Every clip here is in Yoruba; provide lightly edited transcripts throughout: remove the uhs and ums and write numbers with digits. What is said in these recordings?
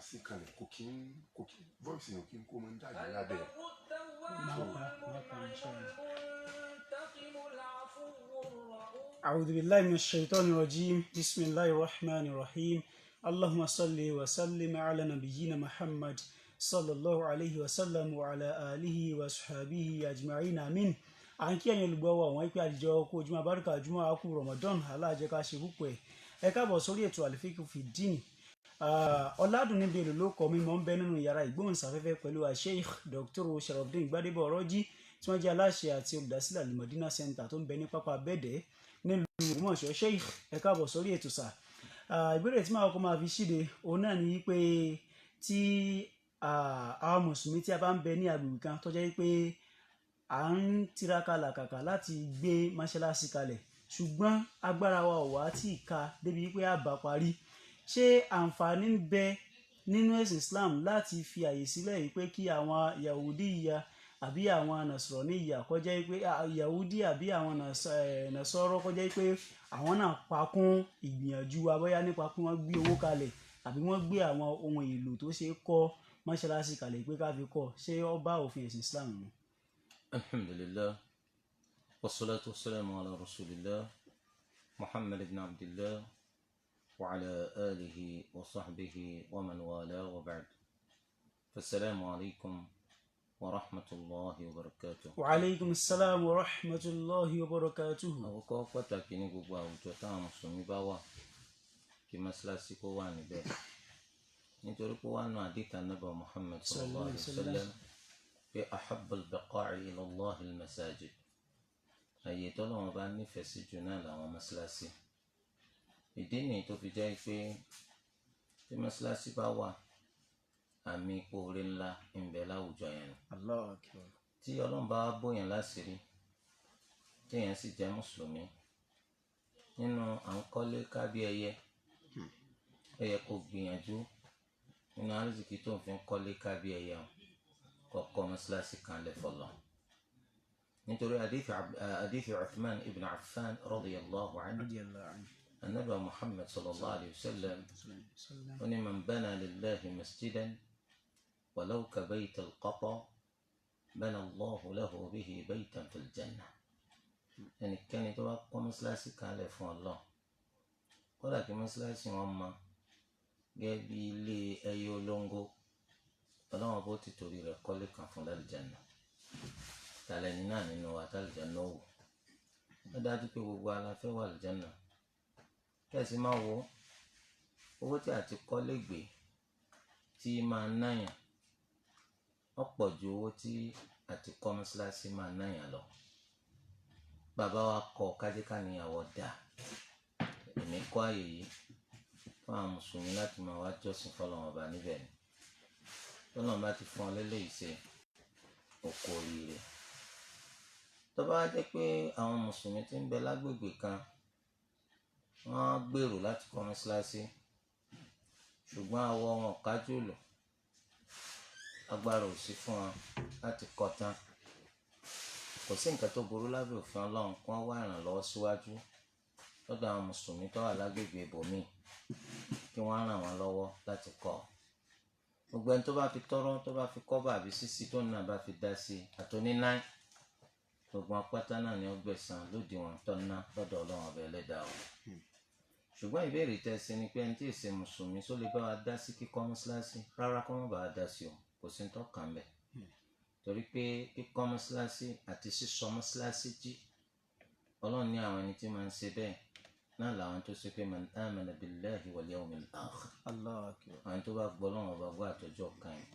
mọ́ṣáláṣí kalẹ̀ kò kí voice yẹn kí n kó máa ń jáde lábẹ́ ẹ̀. أعوذ بالله من الشيطان الرجيم بسم الله الرحمن الرحيم اللهم صل وسلم على نبينا محمد صلى الله عليه وسلم وعلى آله وصحبه أجمعين آمين. à ń kí ẹ̀yin olùgbọ́wọ́ àwọn ìpè àdìjọ kó ojúmọ́ abárúkà ojúmọ́ àkú Ramadan aláàjẹká ṣe púpọ̀ ẹ káàbọ̀ sórí ètò àlìfíkì fìdíìnì. Ọládùnní Bello ló kọ mi mọ́ ń bẹ nínú yàrá ìgbóhùnsáfẹ́fẹ́ pẹ̀lú Sheikh Dr. Sharafdeen Gbadebo Ọ̀rọ́jí tí wọ́n jẹ́ aláṣẹ àti olùdásílẹ̀ Al-Madina Center tó ń bẹ ní pápá bẹ́ẹ̀dẹ́ nílùú Ògbómọ̀ṣọ́. Sheikh ẹ káàbọ̀ sórí ètò sà. Ìbéèrè tí màá kọ́ máa fi ṣíde òun náà ni pé tí àwọn mùsùlùmí tí a bá ń bẹ ní agbègbè kan tó jẹ́ pé à ń tiraka làkàkà láti gbé mọ́ṣáláṣí kalẹ̀ ṣùgbọ́n agbára wa ò wá tí ì ka débi pé a bá parí, ṣé àǹfààní ń bẹ nínú ẹ̀sìn Islam láti fi àyè sílẹ̀ yìí pé kí àwọn Yahudi ya àbí àwọn Nasrani ya kọjá pé Yahudi àbí àwọn Nasọ́rọ́ kọjá pé àwọn náà pakún ìgbìyànjú wa bóyá nípa pé wọ́n gbé owó kalẹ̀ àbí wọ́n gbé àwọn ohun èlò tó ṣe kọ́ mọ́ṣáláṣí kalẹ̀ pé ká fi kọ́, ṣé ó bá òfin ẹ̀sìn Islam mu? Alhamdulillah, wassalatu wassalamu ala rasulillah, Muhammad ibn Abdillah, wa ala alihi wa sahbihi wa man wala wa ba'd. Assalamu alaikum wa rahmatullahi wa barakatuh. Wa alaikum assalam wa rahmatullahi wa barakatuh. Àkọ́kọ́ pàtàkì ní gbogbo àwùjọ táwọn mùsùlùmí bá wà kí mọ́ṣáláṣí kó wà níbẹ̀. Nítorí pé wà nù àdìtà Ànábì Muhammad sallallahu alaihi wasallam pé ahabbul biqa'i ila Allahi al-masajid. Àyè tọ́lọ́run bá nífẹ̀ẹ́ sí jù náà làwọn mọ́ṣáláṣí. Ìdí nìyí tó fi jẹ́ pé tí mọ́ṣáláṣí bá wà, àmì ipò orí ńlá ń bẹ láwùjọ yẹn. Allahu Akbar. Tí Ọlọ́run bá bóyàn láṣìírí téèyàn sì jẹ́ mùsùlùmí, nínú à ń kọ́lé ká bí ẹyẹ, ẹyẹ kò gbìyànjú nínú àrísìkí tó ń fi kọ́lé ká bí ẹyẹ kọ́kọ́ mọ́ṣáláṣí kan lẹ̀ fọlọ́. nítorí hadith Uthman ibn Affan radiyallahu anhu, Ànábì Muhammad sallallahu alayhi wa sallam ó ní man bana lillahi masjidan ولو كبيت القطا بنى الله له به بيتا في الجنة. ẹnikẹ́ni tó bá kọ́ mọ́ṣáláṣí kalẹ̀ fún Allah, kódà kí mọ́ṣáláṣí wọn mọ gẹ́gẹ́ bí ilé ẹyẹ olóńgó, Ọlọ́run bó ti torí rẹ̀ kọ́lé kan fún lálùjánnà. tàlẹ́ni náà nínú wa tálùjánnà wò. ó dájú pé gbogbo aláfẹ́ wà lùjánnà. kẹ́sì máa wo owó tí a ti kọ́lé gbé tí máa náyàn ọ̀pọ̀ ju owó tí àti kọ́ mọ́ṣáláṣí máa náyàn lọ. bàbá wa kọ́ kájíká níyàwó dà, èmi kọ́ àyè yìí fún àwọn mùsùlùmí láti máa wá jọ́sìn fọ́lọ́run ọba níbẹ̀ ni. tọ́lọ́run bá ti fún ọ lélẹ́yìí ṣe òkú oríire. tó bá jẹ́ pé àwọn mùsùlùmí tí ń bẹ lágbègbè kan wọ́n gbèrò láti kọ́ mọ́ṣáláṣí ṣùgbọ́n àwọ̀ wọn kájú lò, agbára ò sí fún wọn láti kọ́ tán, kò sí nǹkan tó burú lábẹ́ òfin Ọlọ́run kí wọ́n wá ìrànlọ́wọ́ síwájú lọ́dọ̀ àwọn mùsùlùmí tó wà lágbègbè ibòmíì kí wọ́n ràn wọ́n lọ́wọ́ láti kọ́. gbogbo ẹni tó bá fi tọ́rọ́ tó bá fi kọ́bà àbí sísí tó náà bá fi dá sí àtònínáì, gbogbo apáta náà ni ó gbẹ̀san lódiwọ̀n tó ná lọ́dọ̀ Ọlọ́run ọba ẹlẹ́dàá o. ṣùgbọ́n ìbéèrè tẹ̀sí ni pé ẹni tí èsè mùsùlùmí só lè bá wa dá sí kíkọ́ mọ́ṣáláṣí? rárá, kó má bá wa dá sí o, kò sí ní tó kàn bẹ́ẹ̀. torí pé kíkọ́ mọ́ṣáláṣí àti sísọ mọ́ṣáláṣí jí, Ọlọ́run ní àwọn ẹni tí máa ń ṣe bẹ́ẹ̀ náà làwọn tó ṣe pé man amana billahi wal yawmil akhir. àwọn tó bá gbọ́ Ọlọ́run ọba gbọ́ àtọ́jọ́ kan yìí,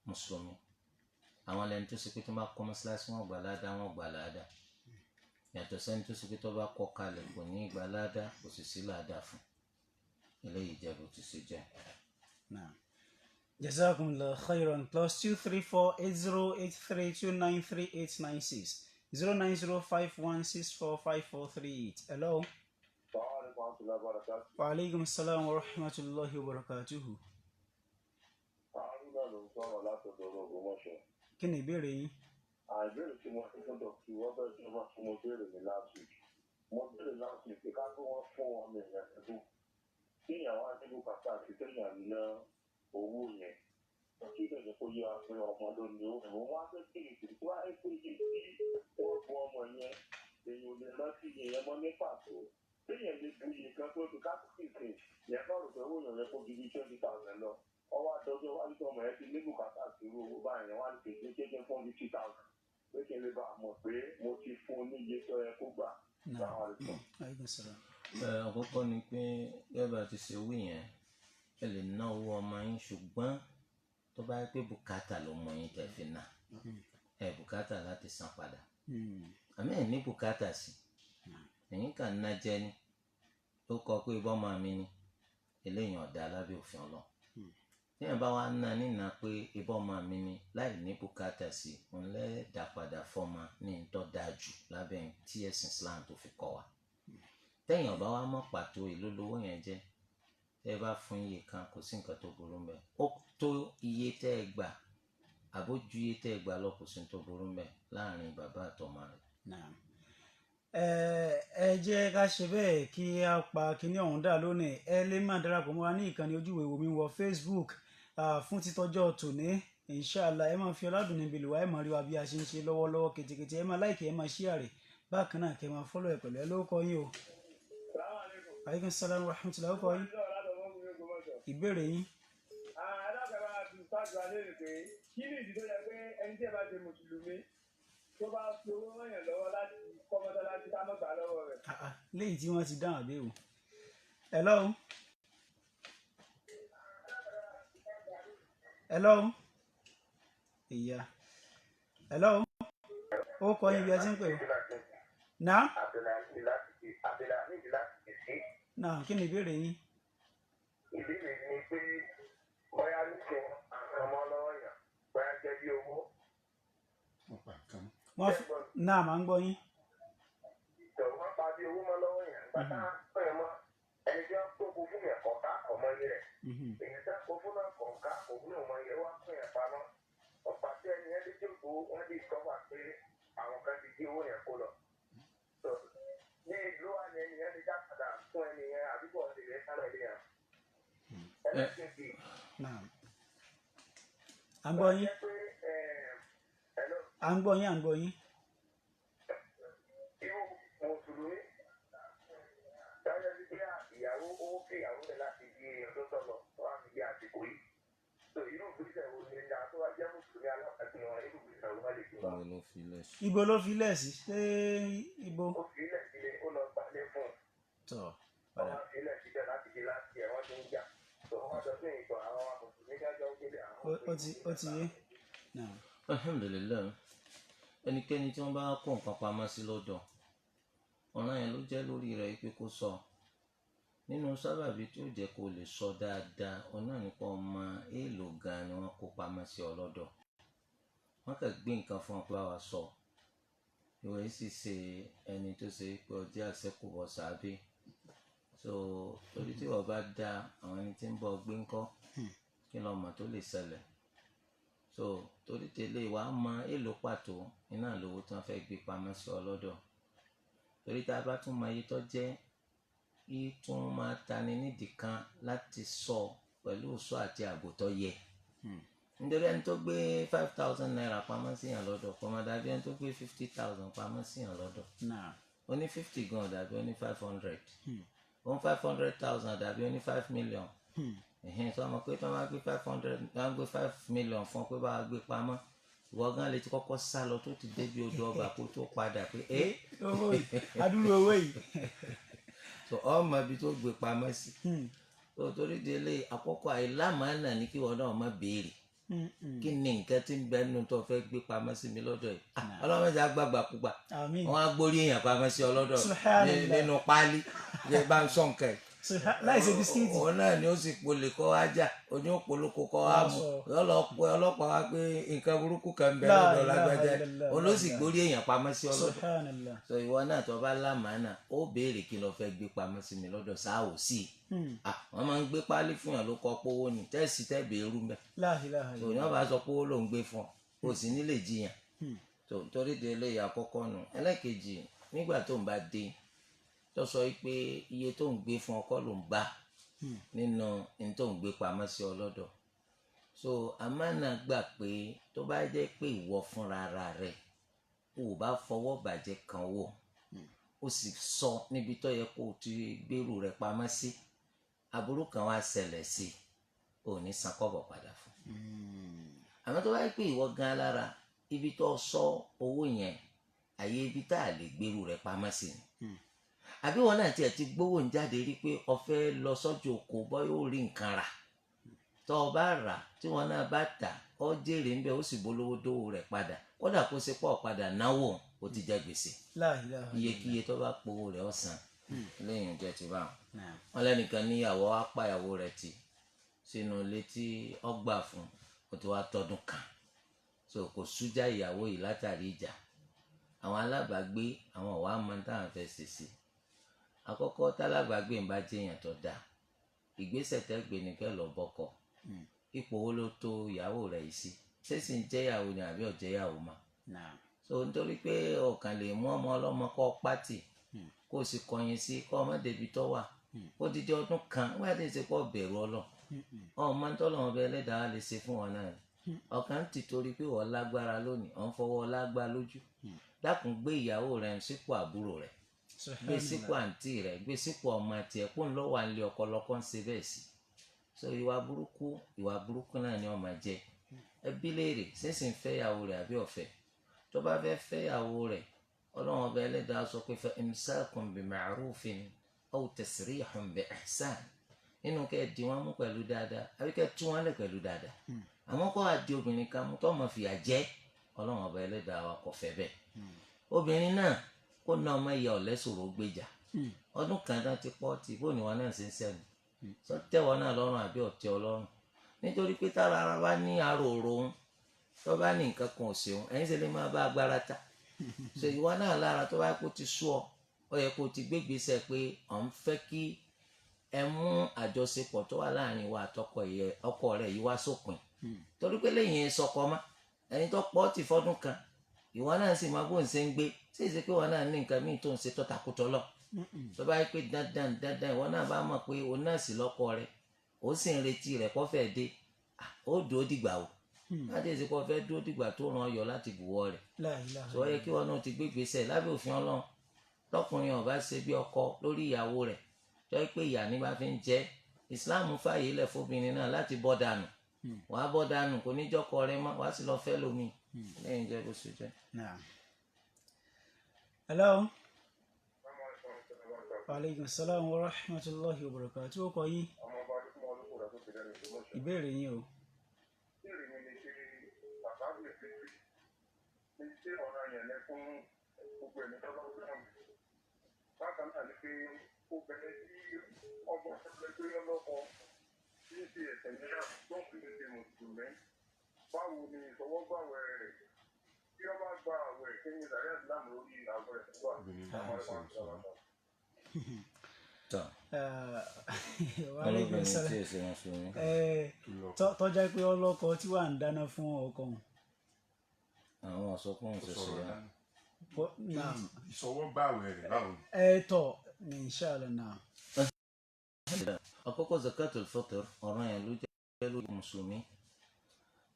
mùsùlùmí àwọn lẹni tó ṣe pé tó bá kọ́ mọ́ṣáláṣí wọn gbà ládàá, wọn gbà ládàá. yàtọ̀ sẹ́ni tó ṣe pé tó bá kọ́ kalẹ̀ kò ní ìgbà ládàá, kò sì sí ládàá fún. eléyìí jẹ́ bó ti ṣe jẹ́. Jazakumullahu khairan. +2348083293896 09051645438. Hello. Wa alaikum assalam wa rahmatullahi wa barakatuhu. Kí ni ìbéèrè yín? Ìbéèrè tí mo fi fún dọ̀kítì wọ́n bẹ̀rẹ̀ tí wọ́n béèrè ní last week. Mo béèrè last week pé ká tó wọ́n fún ọmọ èèyàn ẹ̀dùn téèyàn wá níbo kàkà àti téèyàn ná owó yẹn kí lóye kó yẹ pé ọmọ ló ní owó ẹ̀wọ̀n wá fẹ́ kí èsì tó wá pé yìí tí wọ́n bu ọmọ yẹn èèyàn ò lè rántí yẹn mọ́ ní pàtó téèyàn lè bu iye kan tó fi kápẹ́kì yẹn náà rò pé owó yẹn yẹ kó ju bí 20,000 lọ ọwọ́ àdọ́jọ́ wá nípa ọmọ yẹn ti níbo kàkà àti irú owó báyìí wá ní kéde kéde fún 50,000 pé kí n lè bá a mọ̀ pé mo ti fún un ní iye tó yẹ kó gbà. àkọ́kọ́ ni pé gẹ́gẹ́ bá ti ṣe wí yẹn ẹ lè ná owó ọmọ yín ṣùgbọ́n tó bá yẹ pé bùkátà ló mọ yín tẹ̀ fi ná ẹ bùkátà láti san padà àmì ẹ̀ ní bùkátà sí ẹ̀yìn kà ń ná jẹ ni ó kọ pé ibọ́ máa mi ni eléyìí ọ̀dà lábẹ́ òfin ọlọ́ téèyàn bá wá ná nínà pé ibọ́ máa mi ni láì ní bùkátà sí òun lẹ́ẹ̀dá padà fọ́mà ní tó dáa jù lábẹ́ tí ẹ̀sìn Islam tó fi kọ́ wa téèyàn bá wá mọ̀ pàtó èló lówó yẹn jẹ́ tẹ́ ẹ bá fún iye kan kò sí nǹkan tó burú mbẹ̀ ó tó iye tẹ́ ẹ gbà àbójú iye tẹ́ ẹ gbà lọ kò sí nǹkan tó burú mbẹ̀ láàrin bàbá àtọmọ rẹ̀. ẹ jẹ́ ká ṣe bẹ́ẹ̀ kí a pa kíní ọ̀hún dà lónìí ẹ lè máa darapọ̀ mọ́ wa ní ìkànnì ojúwe omi wọ Facebook fún títọ́jọ́ tòní inshallah ẹ máa fi ọládùn níbi ìlú wa ẹ máa rí wa bí a ṣe ń ṣe lọ́wọ́lọ́wọ́ ketekete ẹ máa láìkì ẹ máa share bákan náà kẹ máa fọ́lọ̀ ẹ pẹ̀lú ẹ lórúkọ yín o. aleykum salaam wa rahmatulah ó kọ yín ìbéèrè yín. alákàrà àti ìfàgbà lérè pé kí ni ìdí tó yẹ pé ẹni tí ẹ bá ṣe mùsùlùmí tó bá fi owó rányàn lọ́wọ́ láti kọ́ mọ́sálásí ká mọ́ gbà lọ́wọ́ rẹ̀. léyìí tí wọ́n ti dáhùn àbí o. hello. hello. ìyá. hello. ó kọ yín bí ẹ ti ń pè o. náà. náà kí ni ìbéèrè yín. ìbéèrè ni pé bóyá ní kí ọmọ lọ́wọ́ yàn bóyá jẹ́ bí owó. náà máa ń gbọ́ yín. ìjọba pa bí owó mọ́ lọ́wọ́ yàn gbàtà pẹ̀ mọ́ ẹni tí wọ́n tó kó fún yẹn kọ̀ọ̀ká ọmọ yẹn rẹ̀ èyí tí wọ́n kó fún náà kọ̀ọ̀ká òun ọmọ yẹn wá fún yẹn pamọ́ wọ́n pàṣẹ ẹni yẹn létí òkú wọ́n di ìkọ́fà pé àwọn kan ti di owó yẹn kó lọ. ní ìlú wa ni ẹni yẹn ti dá padà fún ẹni yẹn àdúgbò ọ̀sẹ̀ yẹn sálẹ̀ ilé yẹn. à ń gbọ́ yín. à ń gbọ́ yín à ń gbọ́ yín. irú mùsùlùmí dájọ́ sí pé ìyàwó owó pé ìyàwó rẹ̀ láti di ọdún sọ̀rọ̀ wá sí bí àsìkò yìí. so irú ìgbésẹ̀ wo ni ìyá tó wá jẹ́ mùsùlùmí alápàtì wọn irú ìgbésẹ̀ wo wá lè gbé wa. ibo ló fi lẹ̀ sí ṣé ibo. ó fi ilẹ̀ sílẹ̀ ó lọ gbalẹ̀ fún un. tọ́ padà. ó fi ilẹ̀ sílẹ̀ láti di láti ẹ̀ wọ́n ti ń jà. ó ti yé. alhamdulilayi ẹnikẹ́ni tí wọ́n bá kó nǹkan pamọ́ sí lọ́dọ̀ ọ̀ràn yẹn ló jẹ́ lórí rẹ̀ pé kó sọ nínú sábàbí tí ó jẹ́ kó lè sọ dáadáa ọ̀nà nípa ọmọ èèlò gan ni wọ́n kó pamọ́ sí ọ lọ́dọ̀ wọ́n kàn gbé nǹkan fún ọ pé wàá sọ ìwé sì ṣe ẹni tó ṣe pé ọjọ́ àṣẹkùbọ̀ sábẹ́ so torí tí wọ́n bá dá àwọn ẹni tí ń bọ̀ gbé ńkọ́ kí lọ́ọ́ mọ̀ tó lè ṣẹlẹ̀ so torí tẹ́lẹ̀ wàá mọ èèlò pàtó iná lówó tí wọ́n fẹ́ gbé pamọ́ sí ọ lọ́dọ̀ torí tá a bá tún mọ iye tó jẹ́ yìí tún máa tani nídìí kan láti sọ pẹ̀lú sọ àti ààbò tó yẹ nítorí ẹni tó gbé 5,000 naira pamọ́ sí yàn lọ́dọ̀ kọ́mọ dàbí ẹni tó gbé 50,000 pamọ́ sí yàn lọ́dọ̀ ó ní 50 gan dàbí ó ní 500 ó ní 500,000 dàbí ó ní 5 million sọ ma pé tó máa gbé 500 máa gbé 5 million fún ọ pé bá a gbé pamọ́ ìwọ gan lè ti kọ́kọ́ sá lọ tó ti débi odò ọba kó tó padà pé owó yìí adúrú owó yìí. so ọmọ ibi tó gbé pamọ́ sí so torí délé àkọ́kọ́ àìlámàánà ní kí wọn náà má béèrè kí ni nǹkan tí ń bẹ nínú tó fẹ́ gbé pamọ́ sí mi lọ́dọ̀ yìí ọlọ́mọdé agbágbà púpà wọn á gbórí èèyàn pamọ́ sí ọ lọ́dọ̀ nínú páálí yẹ bá ń sọ nǹkan ẹ̀ láìsí bisikíìtì. òun náà ni ó sì polè kọ́ ajá oní òpolóko kọ́ wa mú ọlọ́pàá wa pé nǹkan burúkú kan bẹ lọ́dọ̀ lágbájá òun ló sì gbórí èèyàn pamọ́ sí ọlọ́dọ̀ so ìwọ náà tó bá lámàánà ó béèrè kí ló fẹ́ gbé pamọ́ sí mi lọ́dọ̀ sáà ò sí wọ́n máa ń gbé páálí fún yàn ló kọ́ pówó ni tẹ́sí tẹ́bẹ̀ẹ́rú mẹ́ so ìyẹn bá sọ pówó ló ń gbé fún ọ kò sí nílé jiyàn so torí de eléyìí àkọ́kọ́ nù ẹlẹ́kejì nígbà tó ń bá dé tó sọ pé iye tó ń gbé fún ọkọ ló ń gbà nínú ní tó ń gbé pamọ́ sí ọlọ́dọ̀. So àmánà gbà pé tó bá jẹ́ pé ìwọ fúnra ara rẹ̀ o ò bá fọwọ́ bàjẹ́ kan wò o sì sọ níbi tó yẹ kó o ti gbèrú rẹ̀ pamọ́ sí, aburú kan wá ṣẹlẹ̀ sí o ò ní san kọ́bọ̀ padà fún. Àmọ́ tó bá jẹ́ pé ìwọ gan lára ibi tó sọ owó yẹn àyè ibi tá a lè gbèrú rẹ̀ pamọ́ sí ni, àbí wọn náà tiẹ̀ ti gbówó ń jáde rí pé o fẹ́ lọ sọ́jà oko bọ́ yóò rí nǹkan rà, tó o bá rà tí wọn náà bá tà ọ jèrè ń bẹ ó sì bolówó dówó rẹ̀ padà, kódà kó ṣe pọ̀ padà náwó o ti jẹ gbèsè. Iyekíye tó bá powó rẹ̀ ọ̀sán lẹ́yìn oúnjẹ ti bá wọn lẹ́nìkan níyàwó apáyàwó rẹ̀ tì sínú ilé tí ó gbà fún ó ti wá tọdún kan, so kò sújà ìyàwó yìí látàrí ìjà. Àwọn alábàágbé àwọn ọ̀wá máa ń táwọn fẹ́ ṣe sí. Àkọ́kọ́ tálábàágbé ń bá jẹ́yàn tó dáa, ìgbésẹ̀ tẹ́gbẹ́ ni kẹ́ lọ bọ́kọ. Ipò wo ló tó ìyàwó rẹ̀ yìí sí? Ṣé sì ń jẹ́yàwó ni àbí ọ̀jẹ́yàwó ma? So nítorí pé ọ̀kan lè mú ọmọ ọlọ́mọ kọ́ pátì kó o sì kọ̀yìn sí kọ́ ọmọ débi tó wà ó dídí ọdún kan wọ́n á ti ṣe pọ̀ bẹ̀rù ọlọ́ ọmọ tọ́lọ́mọ bẹ ẹlẹ́dàá lè ṣe fún wọn náà. Ọ̀kan ti torí pé wọ́n lágbára lónìí ọ̀n fọwọ́ lágbá lójú. Dákun gbé ìyàwó rẹ̀ sípò àbúrò rẹ̀, gbé sípò àǹtí rẹ̀, gbé sípò ọmọ tiẹ̀ kó ń lọ́wọ́ àlẹ́ ọkọlọ́kọ́ ń ṣe bẹ́ẹ̀ sí. So ìwà burúkú náà ni ọmọ jẹ. Ẹbí léèrè sísìn fẹ́ ìyàwó rẹ̀ àbí ọ̀fẹ́. Tó bá fẹ́ fẹ́ ìyàwó rẹ̀ Ọlọ́run ọba ẹlẹ́dàá sọ pé fa imsakun bi ma'rufin aw tasrihun bi ihsan, nínú kẹ́ ẹ di wọn mú pẹ̀lú dáadáa àbí kẹ́ ẹ tú wọn lẹ̀ pẹ̀lú dáadáa. Àmọ́ kó àdí obìnrin kan mú tó ọmọ fìyà jẹ, Ọlọ́run ọba ẹlẹ́dàá wa kò fẹ́ bẹ́ẹ̀. Obìnrin náà kó ná ọmọ ìyá ọ̀lẹ́sọ̀rọ̀ gbèjà ọdún kan dá ti pọ́ ti bó ni wọn náà ṣe ń sẹ́nu sọ tẹ́wọ́ náà lọ́rùn àbí ọ̀tẹ́ ọlọ́run, nítorí pé tára ara bá ní àròrò òun tó bá ní nǹkan kan ò ṣeun ẹ̀yin ṣe lè máa bá agbára ta. So ìwọ náà lára tó bá kó ti sú ọ yẹ kó ti gbégbèsè pé ọ̀ ń fẹ́ kí ẹ mú àjọṣepọ̀ tó wà láàrin wa àtọkọ ọkọ rẹ̀ yìí wá sópin, torí pé lẹ́yìn sọkọ má ẹni tó pọ̀ ti fọ́dún kan ìwọ náà sì máa bó ń ṣe ń gbé sí ìṣe pé wọn náà ní nǹkan míì tó ń ṣe tọ́takùtọ̀ lọ. tó bá yẹ pé dandan ìwọ náà bá mọ̀ pé òun náà sì lọ́kọ rẹ̀ ó sì ń retí rẹ̀ kó fẹ́ dé ó dúró dìgbà o láti èsì kó fẹ́ dúró dìgbà tó ràn ọ́ yọ láti bùwọ́ rẹ̀. sọ yẹ kí wọn náà ti gbé gbèsè lábẹ́ òfin Ọlọ́run tọkùnrin ọba ṣe bí ọkọ lórí ìyàwó rẹ̀ tó yẹ pé ìyà ní bá fi ń jẹ Islam fààyè lẹ̀ fóbìnrin náà láti bọ́ dànù wàá bọ́ dànù kò ní jọ́kọ rẹ̀ mọ́ wàá sì lọ fẹ́ lómi lẹ́yìn jẹ́ bó ṣe jẹ́. Hello. Aleykum salaam wa rahmatulahi wa barakatuh. Ó kọ yín. Ìbéèrè yín o. Ìbéèrè mi ni pé bàbá mi fi ní ṣé ọ̀rọ̀ yẹn lẹ fún gbogbo ẹni tó lọ́wọ́ náà. Bákan náà ni pé obìnrin tí ọmọ ọ̀sẹ̀ tó yọ lọ́kọ tí ń ṣe ẹ̀sẹ̀ mìíràn tó ń fi ṣe mùsùlùmí. Báwo ni ìfọwọ́gbàwẹ̀ rẹ̀ tí wọ́n bá gba àwẹ̀ kí ni ìdarí àdìlámù lórí àwẹ̀ tó wà? Tọ́jà pé ọlọ́kọ tí wà ń dáná fún ọkọ wọn. Àwọn ọ̀sọ́kùn ṣẹṣẹ yá. Ìṣọwọ́ báwẹ̀ rẹ̀ báwo ni. Tọ́ ní inshallah náà. Àkọ́kọ́ zakatul fitr ọ̀ràn yẹn ló jẹ́ lórí mùsùlùmí,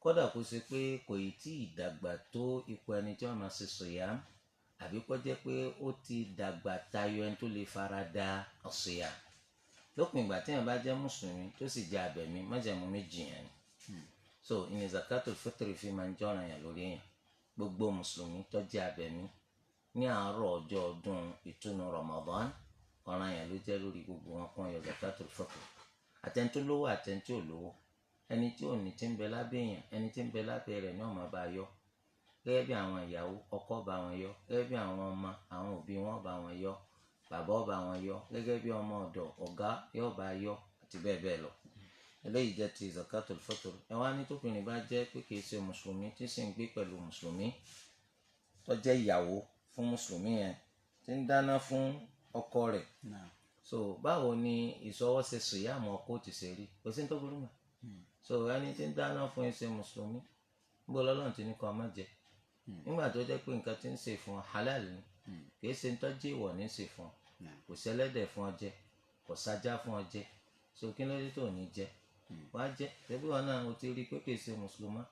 kódà kó ṣe pé kò ì tí ì dàgbà tó ipò ẹni tí wọ́n máa ṣe siyam, àbí kó jẹ́ pé ó ti dàgbà tayọ ẹni tó lè fara da siyam. Lópin ìgbà tí èèyàn bá jẹ́ mùsùlùmí tó sì jẹ́ abẹ̀mí májẹ̀mú méjì yẹn ni. So ìní zakatul fitr fi máa ń jọ́ràn yẹn lórí èèyàn. Gbogbo mùsùlùmí tó jẹ́ abẹ̀mí ní àárọ̀ ọjọ́ ọdún ìtúnu Ramadan ọ̀ràn yẹn ló jẹ́ lórí gbogbo wọn kún yọ zakatul fitr. Àtẹni tó lówó àtẹni tí ò lówó, ẹni tí ò ní tí ń bẹ lábẹ́ èèyàn ẹni tí ń bẹ lábẹ́ rẹ̀ ní ó máa bá yọ, gẹ́gẹ́ bí àwọn ìyàwó ọkọ bá wọn yọ, gẹ́gẹ́ bí àwọn ọmọ àwọn òbí wọn bá wọn yọ, bàbá bá wọn yọ, gẹ́gẹ́ bí ọmọ ọ̀dọ̀ ọ̀gá yóò bá yọ àti bẹ́ẹ̀ bẹ́ẹ̀ lọ. Eléyìí jẹ́ ti zakatul fitr. Ẹ wá ní tóbìnrin bá jẹ́ pé kìí ṣe mùsùlùmí tí sì ń gbé pẹ̀lú mùsùlùmí tó jẹ́ ìyàwó fún mùsùlùmí yẹn tí ń dáná fún ọkọ rẹ̀. So báwo ni ìṣọwọ́ṣe sùyàmù ọkọ ti ṣe rí? Kò sí ní tó burú mọ́. So ẹni tí ń dáná fún ẹ ṣe mùsùlùmí níbo lọ́lọ́run ti ní kó má jẹ nígbà tó jẹ́ pé nǹkan tí ń ṣe fún halal ni kìí ṣe ń tọ́jú ìwọ̀ ní ṣe fún kò sẹ́lẹ̀dẹ̀ fún ọ jẹ kò sájá fún ọ jẹ. so kí ló dé tó ní jẹ wá jẹ tẹbí wọn náà o ti rí pé kì í ṣe mùsùlùmá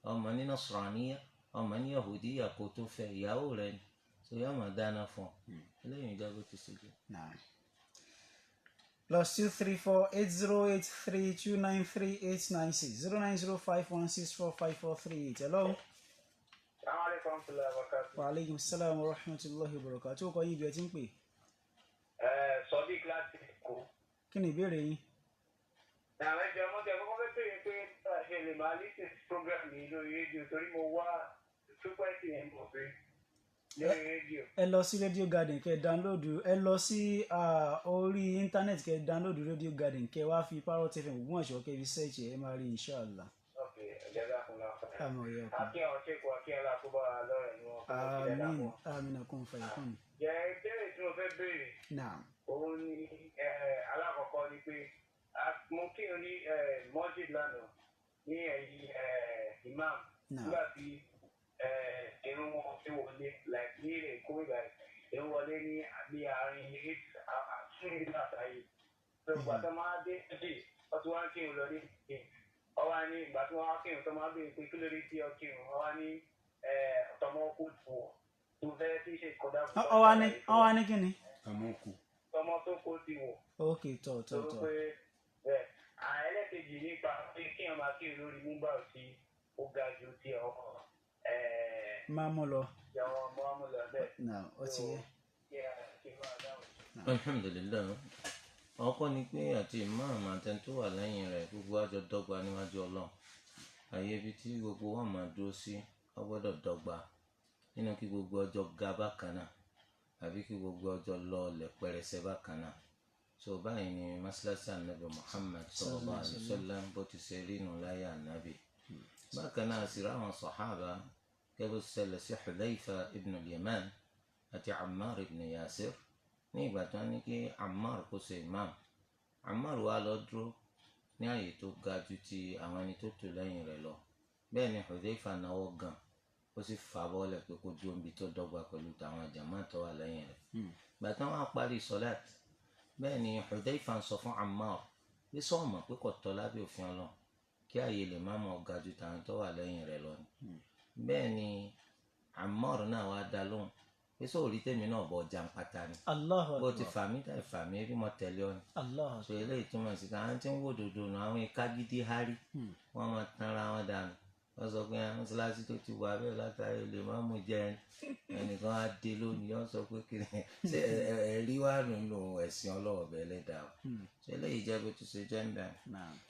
ọmọ ní Nasraniya ọmọ ní Yahudiya kó tó fẹ́ ìyàwó rẹ̀ ni so yóò máa dáná fún ọ eléyìí ìjọba ti ṣe jẹ. +2348083293896 09051645438. Hello. Wa aleykum salaam wa rahmatulahi wa barakatuh. Kọ́ yín bí ẹ ti ń pè. Sọ́dí kíláàsì kò. Kí ni ìbéèrè yín? Àwọn ẹgbẹ́ ọmọdé ẹ̀kọ́ fẹ́ bèèrè pé ṣe lè máa listen sí program yìí lórí rédíò torí mo wá frequency yẹn mọ̀ pé lórí rédíò. Ẹ lọ sí Radio Garden kẹ́ download, ẹ lọ sí orí internet kẹ́ download Radio Garden kẹ́ wá fi Parrot FM Ògbómọ̀ṣọ́ kẹ́ fi search ẹ máa rí inshallah. Ok, ẹ̀jẹ̀ fún la. Àmọ́ ìyá ọkọ. Akíyàn ṣèkò akíyàn la kó bá wa lọ́rẹ̀ ni wọ́n. Àmín àkóhùn fàyẹ̀kùn. Jẹ́ ìbéèrè tí mo fẹ́ béèrè. Naam. Òun ni alákọ̀ọ́kọ́ ni pé mo kí o ní mọ́jì lánàá ní ẹ̀yìn imam nígbà tí irun wọn fi wọlé like ní èkó ìgbà irun wọlé ní bí àárín 8 àtàyè tó gbàtọ́ máa dé ẹ̀jì ọtí wá ń kírun lọ ní ọwá ní ìgbà tí wọ́n wá kírun tó máa béèrè pé kí ló dé sí ọkírun ọwá ní ọ̀tọ̀mọ́ kò tó wọ̀ tó fẹ́ tí ṣe kọ̀dá fún ọwá ní kíni? ọmọ tó kó ti wọ̀. Ok, tọ̀. Ẹlẹ́kejì nípa pé kí ọmọ akéwì lórí múmbà tí ó ga ju ti ọkọ̀ máa mú lọ. ìyàwó ọmọ amúlọ bẹ́ẹ̀. Náà ó ti yẹ. Alhamdulillah ọkọ ni pé àti ìmáàmù àtẹni tó wà lẹ́yìn rẹ̀ gbogbo àjọ dọ́gba níwájú Ọlọ́run àyè ibi tí gbogbo wa máa dúró sí ọ gbọ́dọ̀ dọ́gba nínú kí gbogbo ọjọ́ ga bákan náà àbí kí gbogbo ọjọ́ lọ lẹ̀ pẹrẹsẹ bákan náà so báyìí ni masalasi anabi Muhammad sallallahu alaihi wasallam bó ti ṣe rí nù láyé anabi bákan náà sì ráwọn sàhábà kẹ́bí ṣẹlẹ̀ sí Hudhayfa ibn al-Yaman àti Ammar ibn Yasir ní ìgbà tó ní kí Ammar kó ṣe imam Ammar wá lọ dúró ní àyè tó ga ju ti àwọn ẹni tó tò lẹ́yìn rẹ̀ lọ bẹ́ẹ̀ ni Hudhayfa náwó gan ó sì fà bọ́ọ̀lẹ̀ pé kó dúró níbi tó dọ́gba pẹ̀lú tàwọn jàmáà tó wà lẹ́yìn rẹ̀ ìgbà tí wọ́n á parí sọ́láàt bẹ́ẹ̀ ni Hudhayfa ń sọ fún Ammar pé sọ́ọ̀mọ̀ pé kò tọ́ lábẹ́ òfin Ọlọ́run kí àyè lè má mọ̀ ga ju tàwọn tó wà lẹ́yìn rẹ̀ lọ ni bẹ́ẹ̀ ni Ammar náà wá dá lóhùn pé sóòrí tèmi náà bọ̀ jàǹpátá ni bó ti fàmí tàì fàmí rí mọ́ tẹ̀lé ọ ni so eléyìí túmọ̀ sí ká àwọn tí ń wò dòdò nù àwọn ìka gidi hárí wọ́n máa tanra wọn dànù wọ́n sọ pé mọ́ṣáláṣí tó ti wà bẹ́ẹ̀ látàrí lè má mú jẹ ẹnìkan á dé lónìí wọ́n sọ pé kí ṣe ẹ̀rí wà nínú ẹ̀sìn ọlọ́wọ́ bẹ́ẹ̀ lẹ́dàá o so eléyìí jẹ́ bó ti ṣe jẹ́ ń bẹ̀.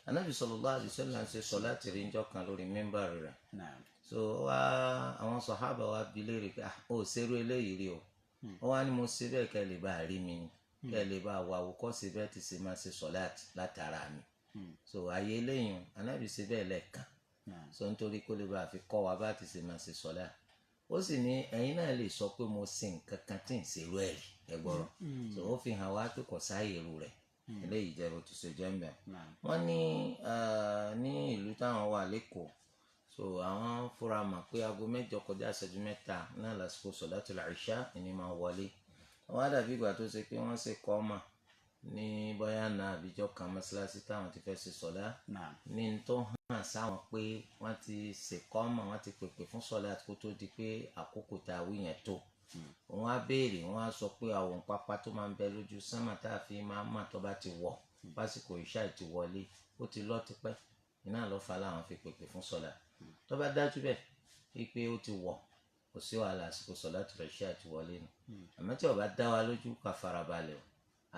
Ànábì sallallahu alaihi wasallam ṣe sọ láti rí njọ́ kan lórí mímbàrì rẹ̀ so wá àwọn sàhábà wa bi léèrè pé ó ṣerú eléyìí rí o ó wá ní mo ṣe bẹ́ẹ̀ kẹ́ lè bá rí mi ni kẹ́ lè bá wà wò kọ́ ṣe bẹ́ẹ̀ ti ṣe máa ṣe sọ̀láàtì látara mi so àyè eléyìí Ànábì ṣe bẹ́ẹ̀ lẹ́ẹ̀kan so nítorí kó lè bá fi kọ́ wa bá ti ṣe máa ṣe sọ̀lá ó sì ní ẹ̀yin náà lè sọ pé mo ṣe nǹkan kan tí ń ṣerú ẹ̀ rí ẹgbọ́rọ̀ so ó fi hàn wá pé kò sáàyè irú rẹ̀ eléyìí jẹ́ bó ti ṣe jẹ́ ń bẹ̀. wọ́n ní ìlú táwọn wà lẹ́kọ̀ọ́ so àwọn fúra mà pé aago 8 kọjá ìṣẹ́jú 3 náà lásìkò sọ̀látul ìṣá ni máa wọlé wọ́n á dàbí ìgbà tó ṣe pé wọ́n ṣe kọ́ mà ní bóyá náà àbíjọ kan mọ́ṣáláṣí táwọn ti fẹ́ ṣe sọ̀lá ní tó hàn sáwọn pé wọ́n ti ṣèkọ́mọ̀ wọ́n ti pèpè fún sọ̀lá kó tó di pé àkókò tá a wí yẹn tó wọ́n á béèrè wọ́n á sọ pé àwọn pápá tó máa ń bẹ lójú sánmà tá a fi máa mà tó bá ti wọ̀ lásìkò ìṣá ti wọlé ó ti lọ tipẹ́ iná ló fa láwọn fi pèpè fún sọ̀lá tó bá dájú bẹ́ẹ̀ wípé ó ti wọ̀ kò sí wàhálà àsìkò sọ̀lá tó rẹ̀ ṣá ti wọlé nù àmọ́ tí ó bá dá wa lójú ká farabalẹ̀ o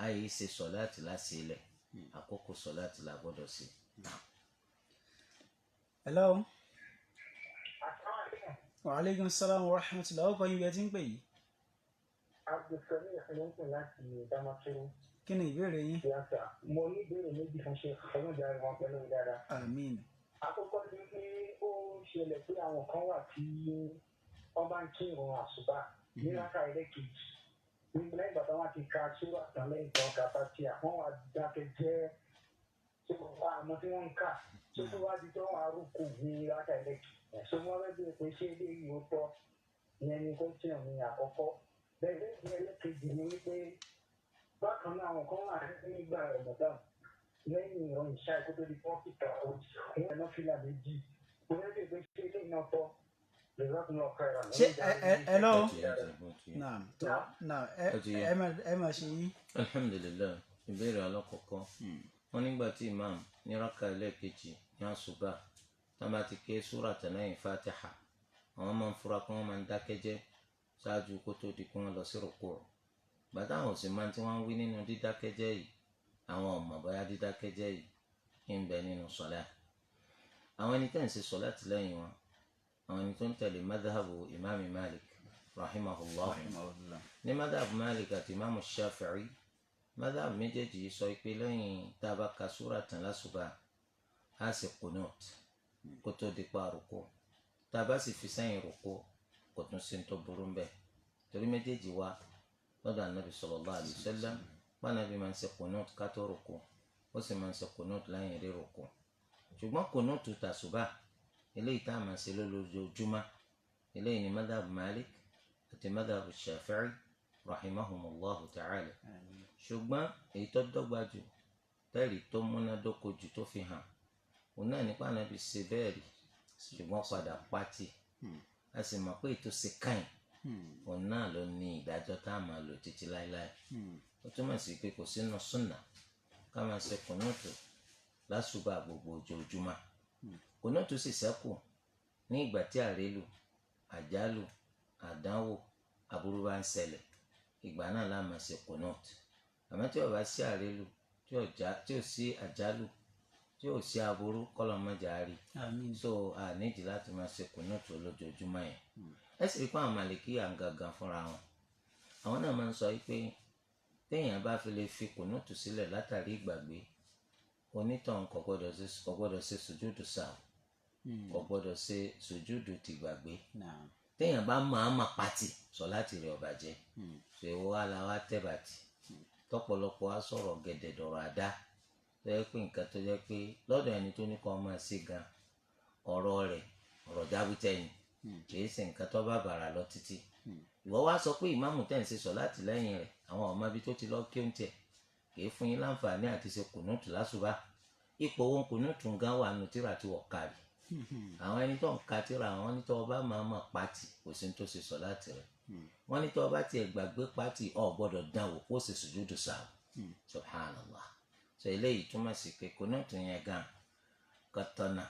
àyè ṣe sọ̀láàtì láti ilẹ̀ àkókò sọ̀láàtì la gbọ́dọ̀ sí. Hello. Wa aleykum salaam wa rahmatullahi ọkọ yín bí ẹ ti ń pè yìí. Abdulsani ìfẹ̀lẹ́sìn láti Damaturu. Kí ni ìbéèrè yín? Mo ní ìbéèrè méjì fún ṣe ọlọ́jà wọn pẹ̀lú dáadáa. Àmín. Àkọ́kọ́ ni pé ó ṣẹlẹ̀ pé àwọn kan wà tí wọ́n bá ń kírun àsùbá ní rákà ẹlẹ́kejì. Nígbà ìgbà táwọn ti ka sórí àtàlẹ́ ìtàn kàtà tí àwọn wà dákẹ́ jẹ́ àmọ́ tí wọ́n ń kà tó tó wá di tó wọn arúgbó ní rákà ẹlẹ́kejì. So wọ́n rẹ́ bíi pé ṣé eléyìí ó tọ́ ìyẹn ni kó tiẹ̀ ní àkọ́kọ́. Bẹ́ẹ̀ ní ẹlẹ́kejì ni wípé bákan náà àwọn kan wà nígbà Ramadan lẹ́yìn ìran ìṣá ìkó tó di pọ́ńkì tà ó wọn ẹ̀nà fìlà méjì òun ẹ̀ bèèrè pé ṣé ilé iná tọ́ lè rọ́ọ̀tún lọ kọ́ ẹ̀rọ náà. ṣé hello naam tó naam ẹ máa ṣe yí. alhamdulilayi ìbéèrè alákọ̀ọ́kọ́ wọn nígbà tí imam ní rákà ẹlẹ́ẹ̀kejì ní àṣùbà tá bá ti ké súrà tẹ̀lẹ́yìn fatiha àwọn máa ń fura pé wọ́n máa ń dákẹ́jẹ́ ṣáájú kó tó di pé wọ́n lọ sí rúkú rẹ̀ gbàtà àwọn òsì máa tí wọ́n ń wí nínú dídákẹ́jẹ́ yìí àwọn ọmọ bóyá dídákẹ́jẹ́ yìí ń bẹ nínú sọlá àwọn ẹni tẹ́ ń ṣe sọlá tìlẹ́yìn wọn àwọn ẹni tó ń tẹ̀lé madhabu imaami malik rahimahullah ní madhabu malik àti imaamu shafi'i madhabu méjèèjì sọ pé lẹ́yìn tá a bá ka súrà tán lásùbà á sì qunut kó tó di pa rúkú tá a bá sì fi sẹ́yìn rúkú kò tún sí ní tó burú ń bẹ torí méjèèjì wá lọ́dọ̀ anabi sallallahu alaihi wasallam wọn anabi máa ń ṣe qunut ká tó rúkú ó sì máa ń ṣe qunut lẹ́yìn rí rúkú ṣùgbọ́n qunut tàṣùbà eléyìí tá a máa ṣe lójoojúmọ́ eléyìí ni madhab malik àti madhab shafi'i rahimahumullahu ta'ala ṣùgbọ́n èyí tó dọ́gba jù tẹ́rì tó múnádóko jù tó fi hàn òun náà nípa anabi ṣe bẹ́ẹ̀ rí ṣùgbọ́n padà pátì a sì mọ̀ pé ètò ṣe káyìn òun náà ló ní ìdájọ́ tá a máa lò títí láéláé ó túmọ̀ sí pé kò sínú súnà ká máa ṣe kùnúùtù lásùbà gbogbo ojoojúmọ́ kùnúùtù sì ṣẹ́kù ní ìgbà tí àrélù àjálù àdánwò aburú bá ń ṣẹlẹ̀ ìgbà náà la máa ṣe kùnúùtù àmọ́ tí ó bá sí àrélù tí ò sí àjálù tí ò sí aburú kọ́lọ̀ mọ́jà rí so a nídìí láti máa ṣe kùnúùtù lójoojúmọ́ yẹn ẹ sì rí pé àwọn màlìkí à ń gangan fúnra wọn àwọn náà máa ń sọ pé téèyàn bá fi lè fi kùnúùtù sílẹ̀ látàrí ìgbàgbé onítọ̀hún kò gbọ́dọ̀ ṣe sùjúdù sáà kò gbọ́dọ̀ ṣe sùjúdù ti gbàgbé téèyàn bá máa pàtì sọ láti rẹ̀ ó bàjẹ́ ṣe wá la wá tẹ́bàtì tọ́pọ̀lọpọ̀ á sọ̀rọ̀ gẹ̀dẹ̀ dọ̀rọ̀ àdá tó yẹ pé nǹkan tó yẹ pé lọ́dọ̀ ẹni tó ní kó máa ṣe gan ọ̀rọ̀ rẹ̀ ọ̀rọ̀ jábútẹ́ ni kìí ṣe nǹkan tó bá bàrà lọ títí ìwọ wá sọ pé ìmáàmù tẹ̀ ń ṣe sọ láti lẹ́yìn rẹ̀ àwọn ọmọ ibi tó ti lọ kí ó ń tẹ̀ kìí fún yín láǹfààní àti ṣe kùnúùtù lásùbà ipò owó kùnúùtù gan wà nù tíra tí wọ́n kárì àwọn ẹni tó ń ka tíra àwọn ní tó o bá máa mọ̀ pátì kò sí ní tó ṣe sọ láti rẹ̀ wọ́n ní tó o bá tiẹ̀ gbàgbé pátì o gbọ́dọ̀ dán wò kó o ṣe sùjúdù sáà subhanallah so eléyìí túmọ̀ sí pé kùnúùtù yẹn gan kọ́tọ́nà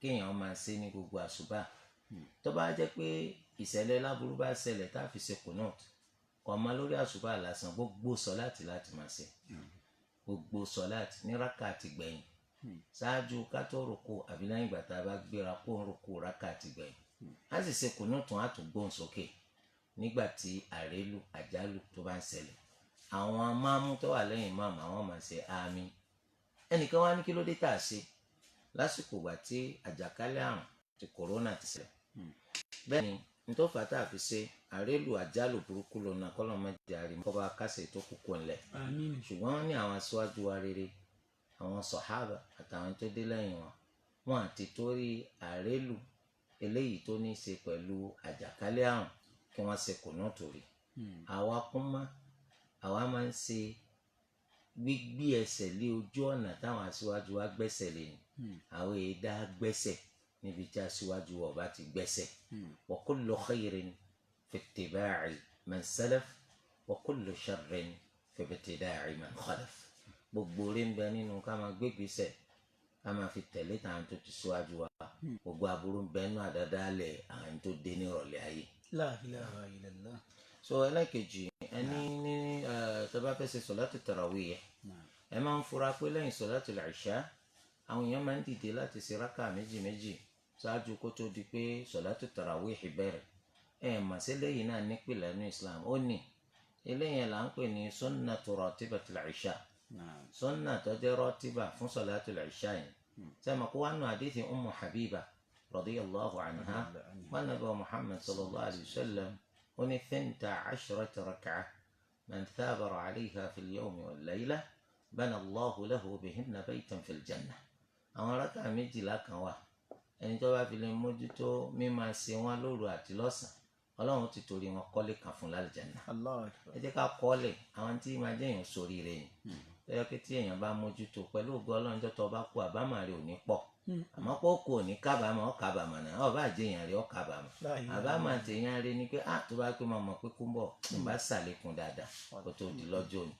kéèyàn máa ṣe ní gbogbo àṣùbà tó bá jẹ́ pé ìṣẹ̀lẹ̀ láburú bá ṣẹlẹ̀ tá a fi ṣe kùnúùtù kò má lórí àṣùbà lásán gbogbo sọ̀láàtì láti máa ṣe gbogbo sọ̀láàtì ní rákàtì gbẹ̀yìn ṣáájú ká tó rúkú àbí lẹ́yìn ìgbà tá a bá gbéra kó ń rúkú rákàtì gbẹ̀yìn á sì ṣe kùnúùtù á tún gbóhùn sókè nígbà tí àrélù àjálù tó bá ń ṣẹlẹ̀ àwọn máàmú tó wà lẹ́yìn máàmù àwọn máa ṣe àmín ẹnìkan wá ní kí ló dé tá a ṣe lásìkò ìgbà tí àjàkálẹ̀ àrùn ti kòrónà ti ṣẹlẹ̀ bẹ́ẹ̀ ni nítorí fàtà àfi ṣe àrélù àjálù burúkú lọ́nà kọ́lọ́mọdé àrèmọ́ kọ́ba kásẹ̀ tó kúkú ńlẹ̀ ṣùgbọ́n wọ́n ní àwọn aṣáájú wa rere àwọn sọ̀hábà àtàwọn tó dé lẹ́yìn wọn àti torí àrélù eléyìí tó ní í ṣe pẹ̀lú àjàkálẹ̀ àrùn kí wọ́n ṣe kùnúùtù rí àwa kún mọ́ àwa máa ń ṣe gbígbé ẹsẹ̀ lé ojú ọ̀nà táwọn aṣíwájú wa gbẹ́sẹ̀ lé ni àwọn èèdá gbẹ́sẹ̀ níbi tí aṣíwájú wa bá ti gbẹ́sẹ̀ wa kullu khayrin fi ittiba'i man salaf wa kullu sharrin fi ibtida'i man khalaf gbogbo orí ń bẹ nínú ká máa gbégbèsẹ̀ ká máa fi tẹ̀lé tàwọn tó ti ṣíwájú wa gbogbo aburú ń bẹ nínú àdádálẹ̀ àwọn tó dé ní ìrọ̀lẹ́ ayé. La ilaha illallah. so ẹlẹ́kejì ẹni ní tó bá fẹ́ ṣe sọ̀látù tarawih ẹ máa ń fura pé lẹ́yìn sọ̀látù ìṣá àwọn èèyàn máa ń dìde láti ṣe rákà méjì méjì ṣáájú kó tó di pé sọ̀látù tarawih bẹ̀rẹ̀ mà sí lẹ́yìn náà nípìnlẹ̀ ní Islam ó ní eléyìí là ń pè ní sunnatu ratibatul ìṣá sunna tó jẹ́ rọ́tíbà fún sọ̀látù ìṣá yìí sẹ́mi kó wá nù hadithi Ummu Habiba radiyallahu anha wọn nàbẹ Muhammad sallallahu alayhi wa sallam ó ní 12 rak'ah man thabara alayha fil yawmi wal layla bana Allahu lahu bihinna baytan fil janna àwọn rákà méjìlá kan wà ẹni tó bá fi lè mójútó mímá ṣe wọn lóru àti lọ́sàn Ọlọ́run ti torí wọn kọ́lé kan fún lálùjánnà ẹ jẹ́ ká kọ́lé àwọn tí máa jẹ́yàn sórí rẹ̀ ni tó yẹ pé tí èèyàn bá mójútó pẹ̀lú ògo Ọlọ́run tó bá kú àbámọ̀ rẹ̀ ò ní pọ̀ àmọ́ pé ó kú ò ní kábàámọ̀ ó kábàámọ̀ náà ọba àjẹyàn rẹ̀ ó kábàámọ̀ àbámọ̀ àtẹ̀yàn rẹ̀ ni pé tó bá pé máa mọ̀ pé kú ń bọ̀ nígbà sàlékún dáadáa kó tó di lọ́jọ́ òní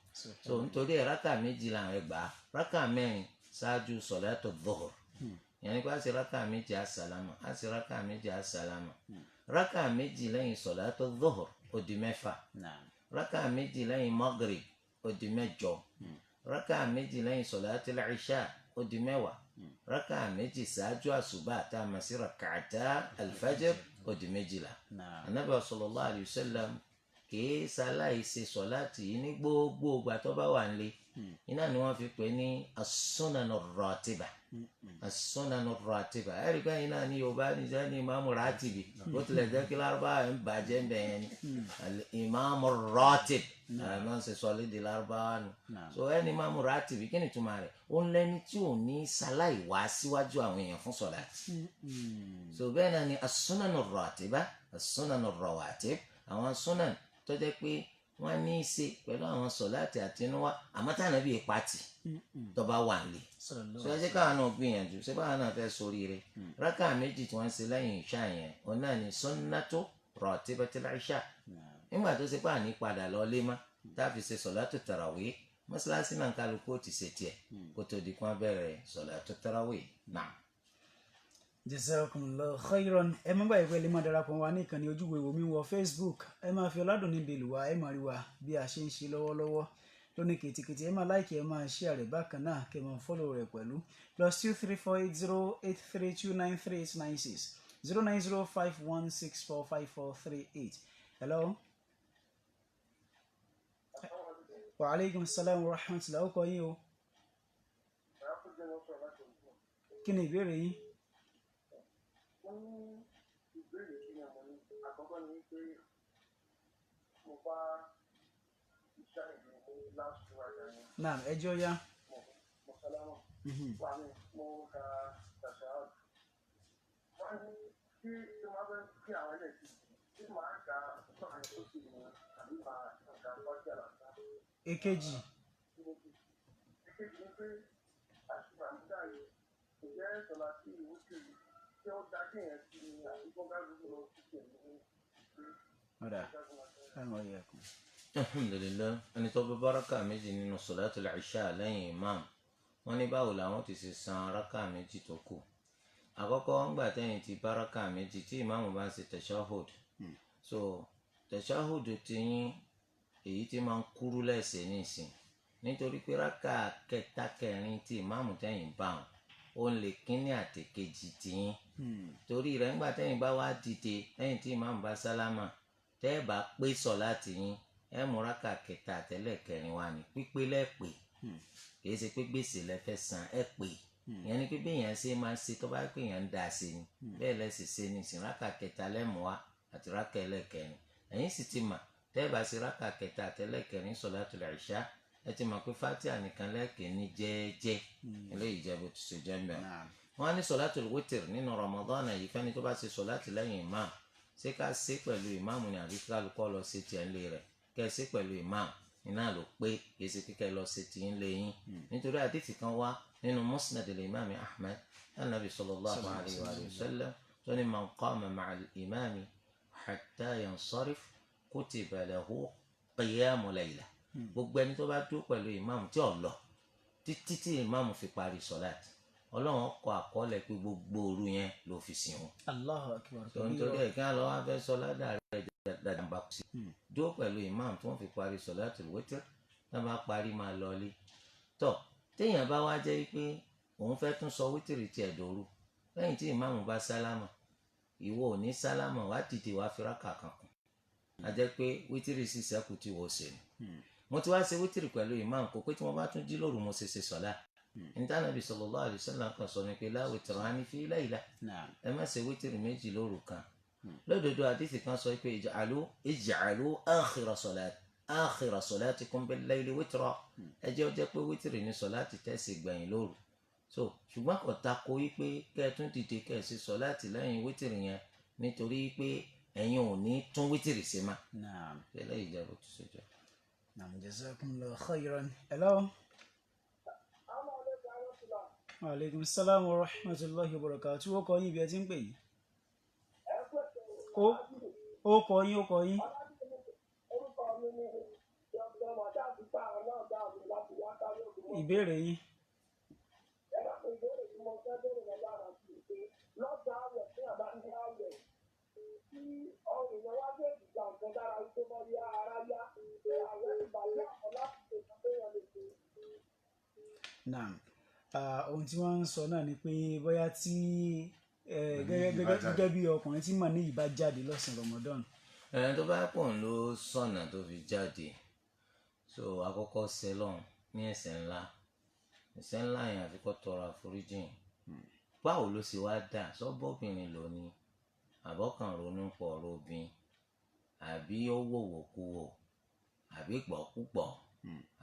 so nítorí ẹ̀ rákà méjì làwọn ẹgbàá rákà mẹ́rin ṣáájú sọ̀látù dhuhr yẹn ni pé a ṣe rákà méjì àsàlámà a ṣe rákà méjì àsàlámà rákà méjì lẹ́yìn sọ̀látù dhuhr ó di mẹ́fà rákà méjì lẹ́yìn maghrib ó di mẹ́jọ rákà méjì lẹ́yìn sọ̀látù ìṣá ó di mẹ́wàá rákà méjì ṣáájú àṣùbà tá a mọ̀ sí rak'ata al-fajr ó di méjìlá Ànábì sallallahu alayhi wa sallam kìí ṣaláì ṣe sọ̀láàtì yìí ní gbogbo ìgbà tó bá wà nílé iná ni wọ́n fi pè ní as-sunanu ar-ratiba as-sunanu ar-ratiba ẹ̀rí kan iná ní yorùbá nìjẹ́ ní ìmáàmù rátìbì bó tilẹ̀ jẹ́ kí lárúbáwá ń bàjẹ́ ń bẹ̀yẹn ni ìmáàmù rátìb àmọ́ ṣe sọ lédè lárúbáwá nù so ẹni ìmáàmù rátìbì kí ni túmọ̀ rẹ̀ ó ń lẹ́ni tí ò ní ṣaláì wá síwájú àwọn èèyàn fún sọ̀láàtì so bẹ́ẹ̀ náà ni as-sunanu ar-ratiba as-sunanu ar-rawatib àwọn sunan tó jẹ́ pé wọ́n ní í ṣe pẹ̀lú àwọn sọ̀láàtì àtinúwá àmọ́ tí Ànábì pàtì tó bá wà nílé so ẹ jẹ́ káwọn náà gbìyànjú ṣé báwọn náà fẹ́ sórí rẹ̀ rákà méjì tí wọ́n ń ṣe lẹ́yìn ìṣá yẹn òun náà ní sunnatu ratibatil ìṣá nígbà tó ṣe pé àní padà lọ lé má tá a fi ṣe sọ̀látù tarawih mọ́ṣáláṣí náà kálukú ó ti ṣe tiẹ̀ kó tó di kán bẹ̀rẹ̀ sọ̀látù tarawih náà. Jazakumullahu khairan. Ẹ má gbàgbé lè máa darapọ̀ wá ní ìkànnì ojúwe omi wọ Facebook. Ẹ máa fi ọládùn níbi ìlú wa ẹ máa rí wa bí a ṣe ń ṣe lọ́wọ́lọ́wọ́ lóní kìtìkìtì. Ẹ máa láìkì ẹ máa share rẹ̀ bákan náà kẹ́ máa follow rẹ̀ pẹ̀lú +2348083293896 09051645438. Hello. Wa alaikum salam wa rahmatullahi wa barakatuh. Kí ni ìbéèrè yín? Ìbéèrè tí mo mọ̀ ní àkọ́kọ́ ni pé mo bá iṣẹ́ ìlú ní last Friday ni. Naam, ẹjọ́ yá. Mo sálámọ̀. Wà ní mo ka tàṣàhàd. Wọ́n ní tí wọ́n fẹ́ kí àwọn ilé ti tí màá ka sọ̀rọ̀ tó sì ní àbí màá ka bọ́ọ̀dì àlàáfíà. Èkejì. Èkejì ni pé àṣìbà ń dà yìí ǹjẹ́ sọ̀lá sí ìwú kiri tí ó dá kéèyàn sí ni àbíkọ́ bá gbogbo lọ sí tèmi ní Ọ̀dà. Ẹ̀wọ̀n yẹ kù. Alhamdulillah ẹni tó bá báràkà méjì nínú sọ̀látùl ìṣá lẹ́yìn imam wọ́n ní báwo làwọn ti ṣe san rákà méjì tó kù. Àkọ́kọ́ ńgbà tẹ́yìn ti báràkà méjì tí imam bá ń ṣe tashahhud so tashahhud ti yín èyí tí máa ń kúrú lẹ́sẹ̀ nísìn nítorí pé rákà kẹta kẹrin tí imam tẹ́yìn bá wọn ó ń lè kíní àtẹ̀kejì tiyín torí rẹ̀ ńgbà tẹ́yìn bá wá dìde lẹ́yìn tí imam bá sálámà tẹ́ ẹ bá pé sọ̀láàtì yín ẹ mú rákà kẹta àtẹlẹ́kẹrin wá ní pípé lẹ́pẹ́ kìí ṣe pé gbèsè lẹ́fẹ́ san ẹ pé ìyẹn ni pé béèyàn ṣe máa ń ṣe tó bá pé èèyàn ń dà sí ni bẹ́ẹ̀ lẹ́sìn ṣe ní ìsìn rákà kẹta lẹ́mú wá àti rákà ẹlẹ́kẹrin ẹ̀yin sì ti mà tẹ́ ẹ bá ṣe rákà kẹta àtẹlẹ́kẹrin sọ̀látùl ìṣá ẹ ti mọ̀ pé fatia nìkan lẹ́ẹ̀kẹ́ ní jẹ́ẹ́jẹ́ eléyìí jẹ́ bó ti ṣe jẹ́ mbẹ́. wọ́n á ní sọ̀látùl wítìr nínú Ramadan yìí fẹ́ni tó bá ṣe sọ̀látì lẹ́yìn imam ṣé ká ṣe pẹ̀lú imam ni àbí kálukọ́ lọ ṣe tiẹ̀ ńlẹ̀ rẹ̀ kẹ́ ẹ ṣe pẹ̀lú imam iná ló pé kì í ṣe kíkẹ́ lọ ṣe tiẹ̀ ńlẹ̀ yín nítorí àdìtì kan wá nínú Musnad al-Imam Ahmad An-Nabi sallallahu alayhi wa sallam tó ní man qama ma'a al-imami hatta yansarif kutiba lahu qiyamu layla gbogbo ẹni tó bá dúró pẹ̀lú ìmáàmù tí ò lọ títí tí ìmáàmù fi parí sọ̀láàtì ọlọ́run kọ àkọọ́lẹ̀ pé gbogbo òru yẹn ló fi sìn wọn. Allahu akbar. tó ń torí ẹ̀ kí wọ́n lọ wá fẹ́ sọ ládàá rẹ̀ dáadáa bá kú sí. dúró pẹ̀lú ìmáàmù tí wọ́n fi parí sọ̀láàtì wítìr náà bá parí máa lọ ilé. tọ́ téèyàn bá wá jẹ́ pé òun fẹ́ tún sọ wítìrì tiẹ̀ dòru lẹ́yìn tí ìmáàmù bá sálámà ìwọ ò ní sálámà wá dìde wá fi rákà kan kù. a jẹ́ pé wítìrì sì sẹ́kù tí wọ́n ṣe ni. mo ti wá ṣe wítìrì pẹ̀lú imam kò pé tí mo bá tún jí lóru mo ṣe sọ̀lá níta Nabi sallallahu alaihi wasallam kan sọ ni pé la witrani fi layla ẹ má ṣe wítìrì méjì lóru kan lódodo àdìsí kan sọ pé ij'alu akhira salatikum bil layli witra ẹ jẹ́ ó jẹ́ pé wítìrì ní sọ̀láàtì tẹ̀sí gbẹ̀yìn lóru so ṣùgbọ́n kò tako yí pé kẹ́ ẹ tún dìde kẹ́ ẹ ṣe sọ̀láàtì lẹ́yìn wítìrì yẹn nítorí pé ẹ̀yin ò ní tún wítìrì ṣe má tẹ́lẹ̀ ìjẹ́bù tó ṣe jọ. Naam, jazakumullahu khairan. Hello. Wa alaikum salam wa rahmatullahi wa barakatuh. Ó kọ yín bí ẹ ti ń pè yìí. Ó kọ yín, ó kọ yín. Ìbéèrè yín. Naam. Ohun tí wọ́n ń sọ náà ni pé bóyá tí gẹ́gẹ́ bí ọkùnrin tí màní yìí bá jáde lọ́sàn Ramadan. Tó bá pọ̀ ń lo sọ̀nà tó fi jáde so àkọ́kọ́ sẹ́lọ̀n ní ẹ̀ṣẹ̀ ńlá yẹn àfi kó tọrọ àforíjìn. Báwo ló ṣe wá dà sọ́bọ̀bìnrin lò ní àbọ̀kàn ronú pọ̀ ọ̀rọ̀ obìnrin àbí ó wòwò kú wò àbí gbọ̀kúgbọ̀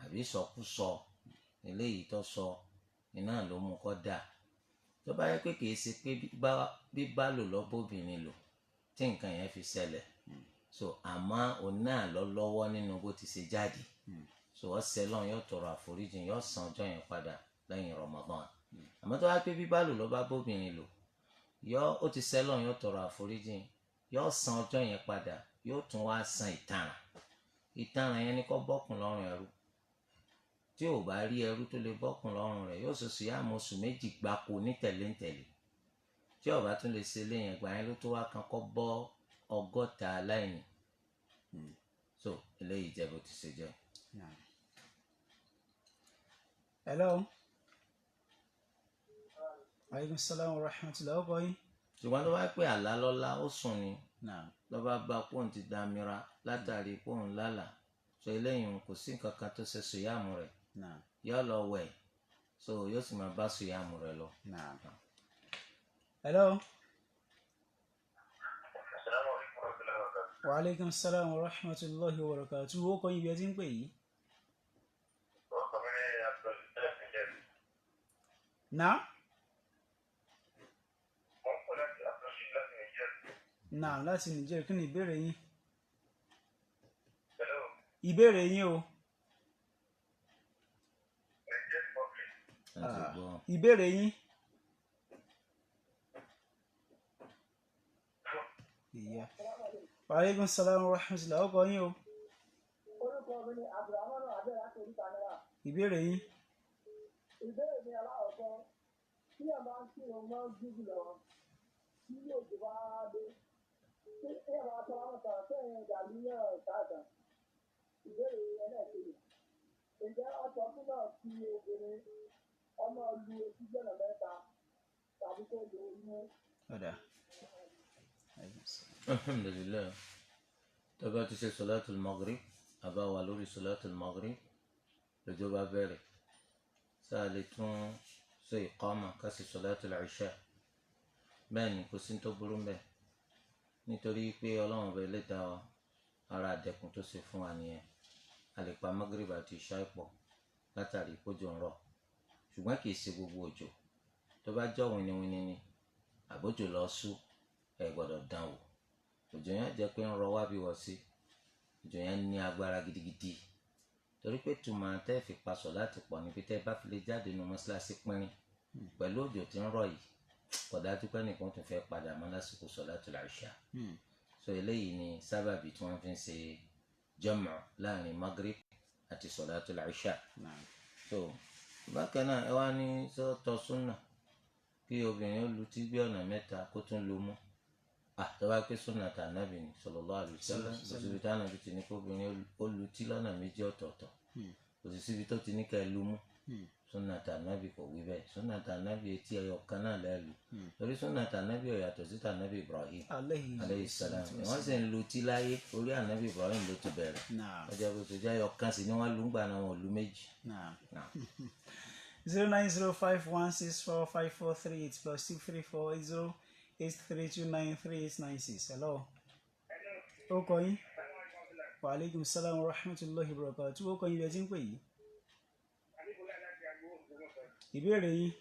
àbí sọkúsọ eléyìí tó sọ iná ló mú kó dà. Tó bá yẹ pé kìí ṣe pé bíbá lò lọ́bọ̀bìnrin lò tí nǹkan yẹn fi ṣẹlẹ̀ so àmọ́ òun náà lọ lọ́wọ́ nínú bó ti ṣe jáde so ọ̀sẹ̀ lọ́n yóò tọrọ àforíjìn yóò san ọjọ́ yẹn padà lẹ́yìn Ramadan. Àmọ́ tó bá pé bíbá lò lọ́ba bóbìnrin lò ó ti sẹ́lọ̀n yóò tọrọ àforíjìn yóò san ọjọ́ yẹn padà yóò tún wá san ìtanràn yẹn ní kó bọ́kùn lọ́rùn ẹrú. Tí ò bá rí ẹrú tó lè bọ́kùn lọ́rùn rẹ̀ yóò ṣoṣù yá àmọ́ oṣù méjì gbáko ní tẹ̀léńtẹ̀lé. Tí ó bá tún lè ṣe léyìn ẹgbàá yẹn ló tó wá kan kó bọ́ 100 aláìní. So eléyìí jẹ́ bó ti ṣe jẹ́. Hello. Aleykum salaam wa rahmatullahi wa barakatuh. Ṣùgbọ́n tó bá pẹ́ àlá lọ́lá ó sùn ni lọ́ba bá pọ́ùn ti dàmíra látàrí pọ́ùn lálà so eléyìí kò sí nǹkan kan tó ṣe sùyàmù rẹ̀ yóò lọ wẹ̀ so yóò sì máa bá sùyàmù rẹ̀ lọ. Hello. Wa alaikum salam wa rahmatullahi wa barakatuh. Ó kọ́ yín bí ẹ ti ń pè yìí. Naam. Naam, láti Niger. Kí ni ìbéèrè yín? Ìbéèrè yín o. Ìbéèrè yín. Wa alaikum salam wa rahmatullahi. Ó kọ́ yín o. Ìbéèrè yín. Ìbéèrè mi aláwọ̀kọ́ tí ẹ̀ máa ń kí wọn máa ń dúdú lọ tí yóò ti bá dé tí ẹ̀ máa tọ́ àwọn kan sẹ́yìn ìdàlú náà káàkiri. Ìbéèrè ẹlẹ́ẹ̀kejì. Ǹjẹ́ ọ̀tọ̀ fún náà fi obìnrin ọmọ lu etí jọ̀nà mẹ́ta tàbí kó lo inú? Alhamdulillah. Tó bá ti ṣe solatul maghrib àbá wà lórí solatul maghrib lọ́jọ́ bá bẹ̀rẹ̀ sáà lè tún ṣe ìqama ká sì solatul isha. Bẹ́ẹ̀ ni kò sí tó burú mbẹ̀ nítorí pé Ọlọ́run bẹ̀ lè dá wa ara àdẹ̀kùn tó ṣe fún wa nìyẹn. A lè pa maghrib àti isha pọ̀ látàrí ìkójọ ń rọ̀ ṣùgbọ́n kì í ṣe gbogbo òjò. Tó bá jọ wìnìwìnì ni àbójò lọ sú ẹ gbọ́dọ̀ dán wò. Òjò yẹn jẹ́ pé ń rọ wá bí wọ́ sí òjò yẹn ní agbára gidigidi torí pé tùmọ̀ tẹ́ fi pasọ̀ láti pọ̀ níbi tẹ́ bá fi lè jáde nu mọ́ṣáláṣí pínrín pẹ̀lú òjò tí ń rọ̀ yìí kò dájú pé nìkan tún fẹ́ padà mọ́ lásìkò solatul isha. So eléyìí ni sábàbí tí wọ́n fi ń ṣe jam'u láàrin maghrib àti solatul isha. So bákan náà ẹ wá ní sọ́tọ̀ súnà kí obìnrin ó lu tí bí ọ̀nà mẹ́ta kó tún lu mú. Tó bá pé súnà tà nábì ní sallallahu alaihi wasallam kò síbi tá nábì ti ní kó obìnrin ó lu tí lọ́nà méjì ọ̀tọ̀ọ̀tọ̀ kò sì síbi tó ti ní ká lu mú. Súnà tà nábì kò wí bẹ́ẹ̀. Súnà tà nábì etí ẹyọ kan náà lẹ́ẹ̀lú torí súnà tà nábì ó yàtọ̀ sí tà nábì Ibrahim alayhi salam. Wọ́n sì ń lu tí láyé orí ànábì Ibrahim ló ti bẹ̀rẹ̀ ọjà bó ṣe jẹ́ ẹyọ kan sí ni wọ́n lu ń gbà náà wọn lu méjì. 09051645438 plus 2348083293896. Hello. Ó kọ́ yín. Wa alaikum salam wa rahmatullahi wa barakatuh. Ó kọ́ yín bí ẹ ti ń pè yìí. Ìbéèrè yín.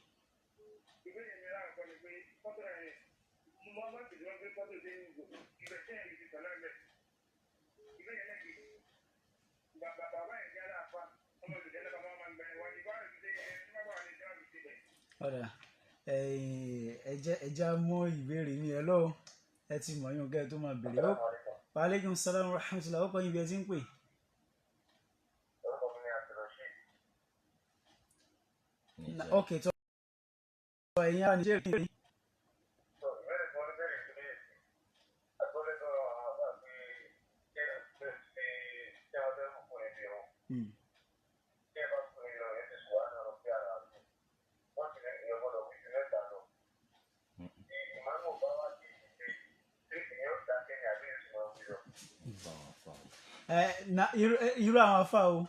Ìbéèrè mi láàkọ́ ni pé fọ́tò rẹ̀ mo máa ń tẹ̀lé wọn pé fọ́tò dé ní ìgbẹ́ tí ẹ̀yìn ti sọ̀rọ̀ ẹ̀mẹ́. Ìbéèrè náà kì í bàbá ẹ̀ jẹ́ aláàfáà ọmọ ìdílé náà bàbá máa ń gbẹ̀rẹ̀ wá ní báyìí ti dé ẹ̀ tí bàbá wà ní ìjọba mi ti bẹ̀. ọ̀dà ẹja mọ́ ìbéèrè mi ẹ lọ́wọ́ ẹ ti mọ̀ yín kẹ́ tó máa béèrè ó. Wa alaikum salaam wa rahmatullahi ó kọ́ yín bí ẹ ti ń pè. ok tó ẹ̀yin ara nìjẹ́ ìpínlẹ̀ yìí. Irú àwọn afá o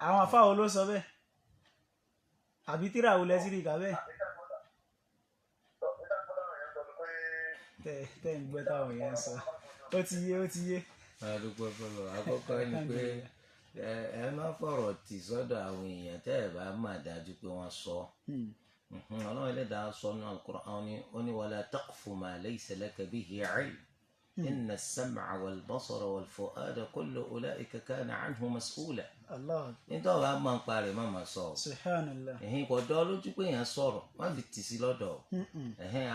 àwọn afá o ló sọ bẹ́ẹ̀ àbí tíra o lẹ́sí rí kà bẹ́ẹ̀ tẹ́ ń gbẹ́ táwọn èèyàn sọ ó ti yé. àdúgbò fọlọ àkọ́kọ́ ni pé ẹ má fọ̀rọ̀ tì sọ́dọ̀ àwọn èèyàn tẹ́ ẹ bá má dájú pé wọ́n sọ Ọlọ́run Ẹlẹ́dàá sọ ní Al-Qur'an ó ní wala taqfu ma laysa laka bihi ilm inna as-sam'a wal-basara wal-fu'ada kullu ula'ika kana 'anhu mas'ula. nítorí wàá máa ń parẹ́ má máa sọ ọ́ kò dọ́ lójú pé èèyàn sọ̀rọ̀ má fi tì sí lọ́dọ̀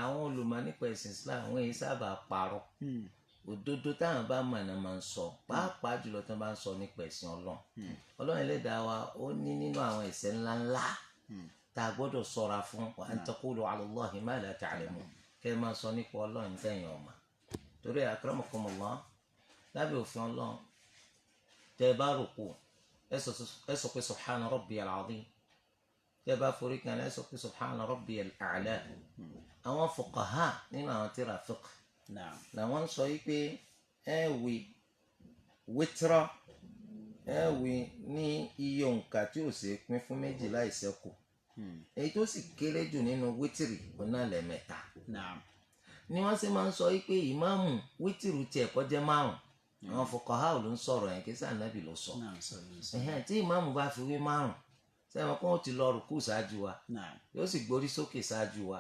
àwọn olùmọ̀ nípa ẹ̀sìn Islam àwọn èyí sábà parọ́ òdodo táwọn bá mọ̀ náà máa ń sọ pàápàá jùlọ tí wọ́n bá ń sọ nípa ẹ̀sìn Ọlọ́run Ẹlẹ́dàá wa ó ní nínú àwọn ẹ̀ṣẹ̀ ńláńlá tá a gbọ́dọ̀ ṣọ́ra fún wa an taqulu 'ala Allahi ma la ta'lamun kẹ́ ẹ máa sọ nípa Ọlọ́run tẹ̀yìn ọ̀ma torí akramakumullah lábẹ́ òfin Ọlọ́run tẹ́ ẹ bá rúkú ẹ sọ pé subhana rabbiyal azim tẹ́ ẹ bá forí kan ẹ sọ pé subhana rabbiyal a'la àwọn fuqaha nínú àwọn tírà fiqh làwọn sọ yìí pé ẹ wí wítírà ẹ wí ní iye òǹkà tí ò ṣe pín fún méjì láì ṣẹ́kù èyí tó sì kéré jù nínú wítìrì ọ̀nà lẹ́mẹ̀ta ni wọ́n sì máa ń sọ pé ìmáàmù wítìrì tiẹ̀ kó jẹ́ márùn àwọn fuqaha ló ń sọ̀rọ̀ yẹn kí sànàbì ló sọ tí ìmáàmù bá fi wí márùn sẹ́wọ̀n kó ti lọ rùkú ṣáájú wa yóò sì gbórí sókè ṣáájú wa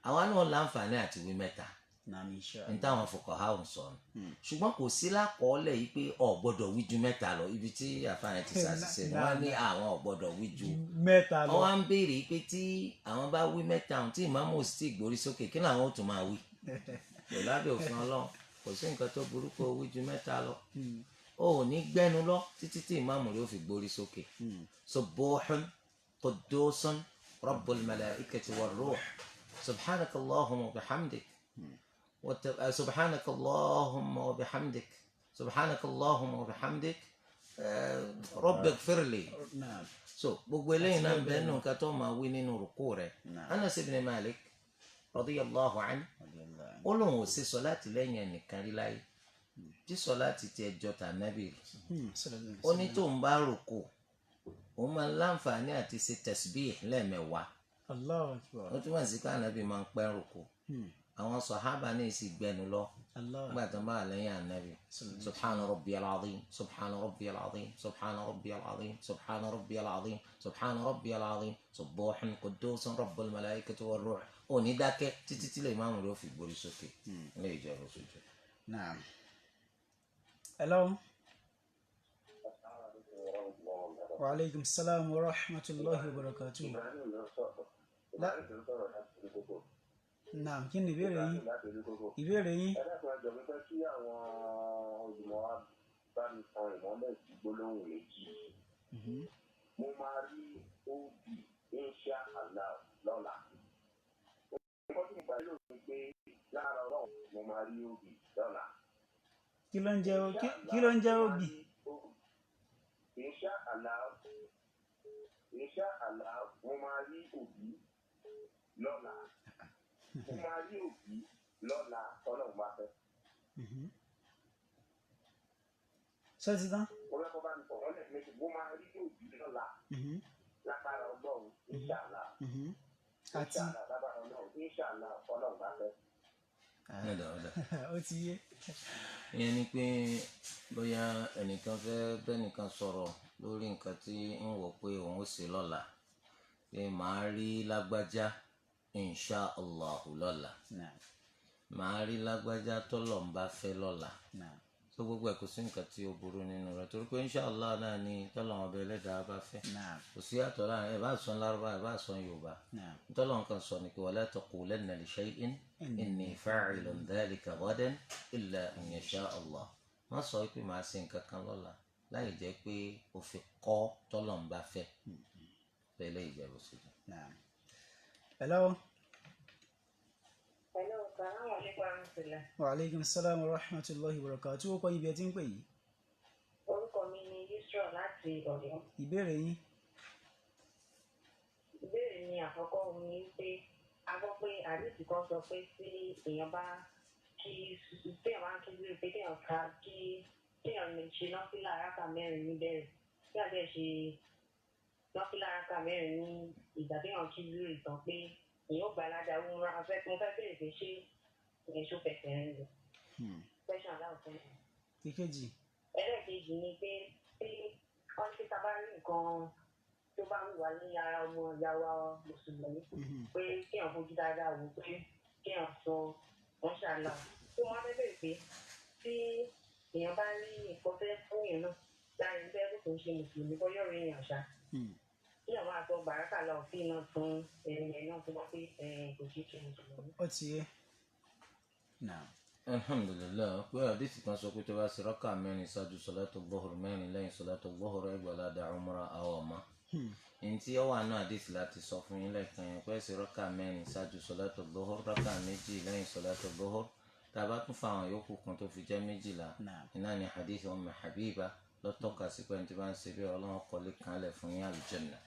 àwa náà láǹfààní àti wí mẹ́ta ní táwọn fuqaha ń sọ ṣùgbọ́n kò sí lákọọ́lẹ̀ yìí pé ò gbọ́dọ̀ wí ju mẹ́ta lọ ibi tí àfààní ti ṣàṣìṣe ni wọ́n ní àwọn ò gbọ́dọ̀ wí ju mẹ́ta lọ wọ́n wá ń béèrè pé tí àwọn bá wí mẹ́ta ọ̀hún tí ìmáàmù ò sì tí ì gbórí sókè kí làwọn ò tún máa wí kò lábẹ́ òfin Ọlọ́run kò sí nǹkan tó burú kó wí ju mẹ́ta lọ ó ò ní gbẹ́nu lọ títí tí ìmáàmù rẹ̀ ó fi gbórí sókè subuhun quddusun rabbul malaikati war ruh subhanakallahumma wa bihamdik سبحانك اللهم وبحمدك سبحانك اللهم وبحمدك رب اغفر لي gbogbo eléyìí náà bẹ́ẹ̀ nù ká tó máa wí nínú rúkú rẹ̀ Anas ibn Malik radiyallahu anhu ó lóun ò ṣe sọláàtì lẹ́yìn ẹnìkan rí láyé tí sọláàtì tiẹ̀ jọ tànábì ó ní tóun bá rúkú òun máa ń láǹfààní àti ṣe tasbih lẹ́ẹ̀mẹ́wàá ó túmọ̀ sí ká ànábì máa ń pẹ́ rúkú àwọn sàhábà ní ìsì gbẹnu lọ nígbà tó máa lẹ́yìn ànábì subhana rabbiyal azim subhana rabbiyal azim subhana rabbiyal azim subhana rabbiyal azim subhana rabbiyal azim subuhun quddusun rabbul malaikati war ruh òní dákẹ́ títí tí lè máàmù rẹ̀ ó fi gbórí sókè ilé ìjọba oṣooṣù. hello. wa aleykum salaam wa rahmatulahi wa barakatuh. Naam, kí ni ìbéèrè yín? Ìbéèrè yín. Ẹ dákun ẹjọ́ mi fẹ́ kí àwọn olùmọ̀ wa bá mi tan ìmọ́lẹ̀ sí gbólóhùn méjì. Mo máa rí òbí insha Allah lọ́la. Nǹkan tí mo gbà lérò ni pé lára Ọlọ́run mo máa rí òbí lọ́la. Kí ló ń jẹ́ òbí? Insha Allah mo máa rí òbí lọ́la. Mo máa rí òbí lọ́la Ọlọ́run bá fẹ́. Ṣé ti tán? Mo lọ́kọ́ bá mi sọ̀rọ̀ ọ́lẹ̀ méjì. Mo máa rí òbí lọ́la lágbára Ọlọ́run inshallah. Àti lágbára Ọlọ́run inshallah Ọlọ́run bá fẹ́. Ó ti yé. ìyẹn ni pé bóyá ẹnìkan fẹ́ bẹ́nìkan sọ̀rọ̀ lórí nǹkan tí ń wò pé òun ó ṣe lọ́la pé màá rí lágbájá insha Allah lọ́la màá rí lágbájá tọ́lọ̀ ń bá fẹ́ lọ́la tó gbogbo ẹ̀ kò sí nǹkan tí ó burú nínú rẹ̀ torí pé inṣàlá náà ni tọ́lọ́run ọba ẹlẹ́dàá bá fẹ́ kò sí àtọ̀ láàrin ẹ̀ bá sọ lárúbá ẹ̀ bá sọ yorùbá tọ́lọ́run kan sọ ni pé wala taqulanna li shay'in inni fa'ilun dhalika ghadan illa an yasha Allah má sọ pé màá ṣe nǹkan kan lọ́la láì jẹ́ pé o fi kọ́ tọ́lọ́run bá fẹ́ pẹ̀lẹ́ ìjẹ́bù sí i. Hello. Hello, salaam alaikum warahmatullah. Wa alaikum salaam wa rahmatullahi wa barakatuh. Ó kọ́ ibi ẹ ti ń pè yìí. Orúkọ mi ni Yusra láti Ọ̀yọ́. Ìbéèrè yín. Ìbéèrè mi àkọ́kọ́ ni pé a gbọ́ pé àdìsí kan sọ pé tí èèyàn bá téèyàn máa ń kí lórí pé téèyàn lè ṣe nọ́fílà rákà mẹ́rin níbẹ̀rẹ̀ téèyàn dẹ̀ ṣe nọ́fílà rákà mẹ́rin ní ìgbà téèyàn kí lórí ìtàn pé èèyàn ó gba aládàá ohun ra afẹ́ mo fẹ́ bèrè pé ṣé èso fẹsẹ̀ rìn lọ. Question aláwọ̀ fẹ́ mi. Ìkejì. Ẹlẹ́ẹ̀kejì ni pé tí wọ́n ti sábà rí nǹkan tó bá ń wà ní ara ọmọ ìyá wa mùsùlùmí pé kéèyàn fojú dáadáa wò pé kéèyàn sọ wọ́n ṣàlà tó wọ́n fẹ́ bèrè pé tí èèyàn bá rí nǹkan fẹ́ fún èèyàn náà láàrin fẹ́ kó ṣe mùsùlùmí kọ́ yọ̀rọ̀ èèyàn ṣá kí àwọn àtọ bàrákà lọ òfin náà fún ẹ̀yìn náà tó bá pé kò ṣe ṣe mùsùlùmí. Ó ti yé. alhamdulilayi pé àdìsí kan sọ pé tó bá ṣe rákà mẹ́rin ṣáájú sọlátù zuhur mẹ́rin lẹ́yìn sọlátù zuhur ẹgbẹ̀ládà umra àwọn ọmọ ntí ó wà náà àdìsí láti sọ fún yín lẹ́ẹ̀kan yẹn pé ṣe rákà mẹ́rin ṣáájú sọlátù zuhur rákà méjì lẹ́yìn sọlátù zuhur tá a bá tún fa àwọn yòókù kan tó fi jẹ́ méjìlá iná ni àdìsí Ummu Habiba lọ́tọ́ka sí pé ẹni tí bá ń ṣe bí ọlọ́run kọ́lé kanlẹ̀ fún yín àlùjànnà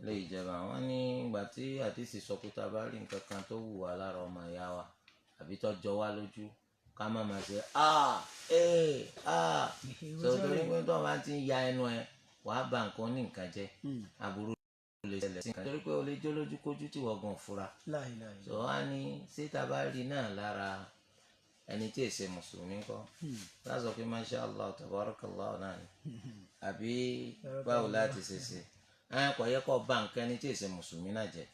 lè ìjẹba àwọn ní ìgbà tí àdìsí sọ pé tá a bá rí nǹkan kan tó wù wá lára ọmọ ìyá wa àbí tó jọ wá lójú ká má máa ṣe torí pé tó máa ti ń ya ẹnu ẹ wàá ba nǹkan ní nǹkan jẹ́ aburú lè ṣẹlẹ̀ sí nǹkan torí pé o lè jó lójú kójú tí wọ́n gan fura tó wá ní ṣé tá a bá rí náà lára ẹni tí èsè mùsùlùmí kọ́ láti sọ pé masha Allah tabarakallah náà ni àbí báwo láti ṣe kò yẹ kó ba nǹkan ẹni tí èsè mùsùlùmí náà jẹ́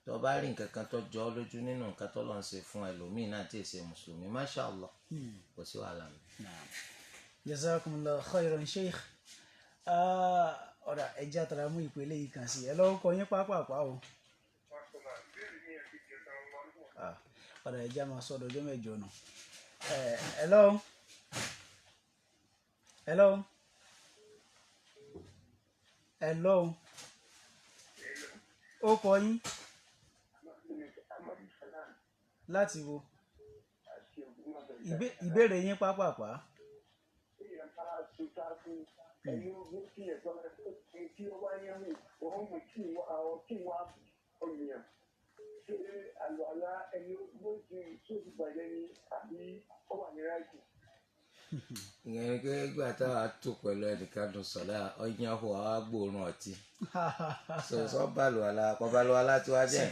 tó bá rí nǹkan kan tó jọ ọ́ lójú nínú nǹkan tó lọ́n ṣe fún ẹlòmíín náà tí èsè mùsùlùmí masha Allah kò sí wàhálà mi. Jazakumullahu khairan sheikh. Ọ̀rọ̀ ẹja tara mú ìpele yìí kan sí ẹ lọ́wọ́ kọ yín pápápá o. Ọ̀rọ̀ ẹja máa sọ̀dọ̀ ọjọ́ mẹ́jọ nù. Hello. Ó kọ yín láti wo ìbéèrè yín pápápá. ìyẹn ni pé gbà táwa tó pẹ̀lú ẹnìkan dùn sọ̀lá ọyàn hù àwọn agbóòrùn ọtí sọ̀sọ́ balùwàlá tí wàá jẹ́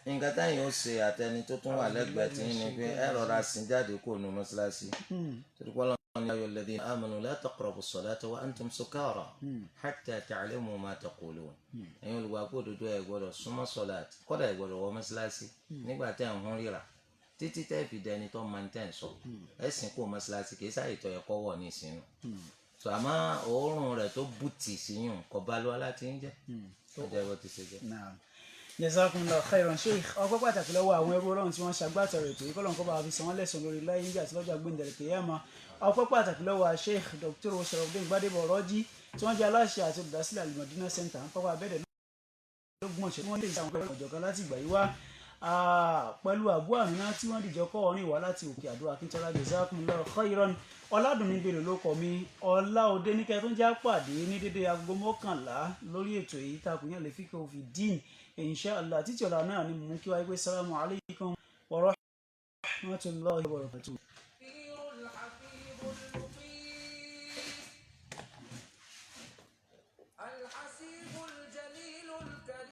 nǹkan táyìn ó ṣe àtẹni tó tún wà lẹ́gbẹ̀ẹ́ tí ní pé ẹ rọra sìn jáde kó nu mọ́ṣáláṣí torí pé Ọlọ́run ní ayọ̀ alladhina amanu la taqrabu as-salata wa antum sukara hatta ta'lamu ma taqulun ẹ̀yin olùgbàgbọ́ òdodo ẹ̀ gbọ́dọ̀ súnmọ́ sọ̀láàtì kódà ẹ̀ gbọ́dọ̀ wọ mọ́ṣáláṣí nígbà tẹ́ ń hún ríra títí tẹ́ fi dẹni tó máa ń tẹ̀ ń sọ ẹ̀sìn kó mọ́ṣáláṣí kì í sáyè tó yẹ kọ́ wọ̀ ní ìsinú tó àmọ́ òórùn rẹ̀ tó bùtì síyùn kọ́ balùwàlá tí ń jẹ́ ọjọ́ ìwọ ti ṣe jẹ́. Jazakumullahu khairan sheikh. Ọpẹ́ pàtàkì lọ́wọ́ àwọn ẹrú Ọlọ́run tí wọ́n ṣàgbàtọ̀rọ̀ ètò yìí kọ́lọ́n kó bá fi san wọ́n lẹ́san lórí láyé níbi àti lọ́jọ́ àgbéǹdẹ̀rẹ̀ kìyàmá. Ọpẹ́ pàtàkì lọ́wọ́ sheikh Dr. Sharafdeen Gbadebo Ọ̀rọ́jí tí wọ́n jẹ́ aláṣẹ àti olùdásílẹ̀ Al-Madina Center ń pápá abẹ́dẹ̀ lọ́gbọ̀nsẹ̀ tí wọ́n lè ṣe àwọn ọ̀jọ̀kan láti ìgbà yìí wá pẹ̀lú Abu Amina tí wọ́n dìjọ kọ́ orin wá láti Òkè Àdó Akíntọ́lá. Jazakumullahu khairan. Ọládùnní Bello ló kọ mi Ọláòdé ní kẹ́ tó ń já pàdé ní dédé aago 11 lórí ètò èyí takùnyàn lè fi kí o fi dín inshallah títí ọ̀la náà ni mú kí wáyé pé salamu alaykum wa rahmatullahi wa barakatuh.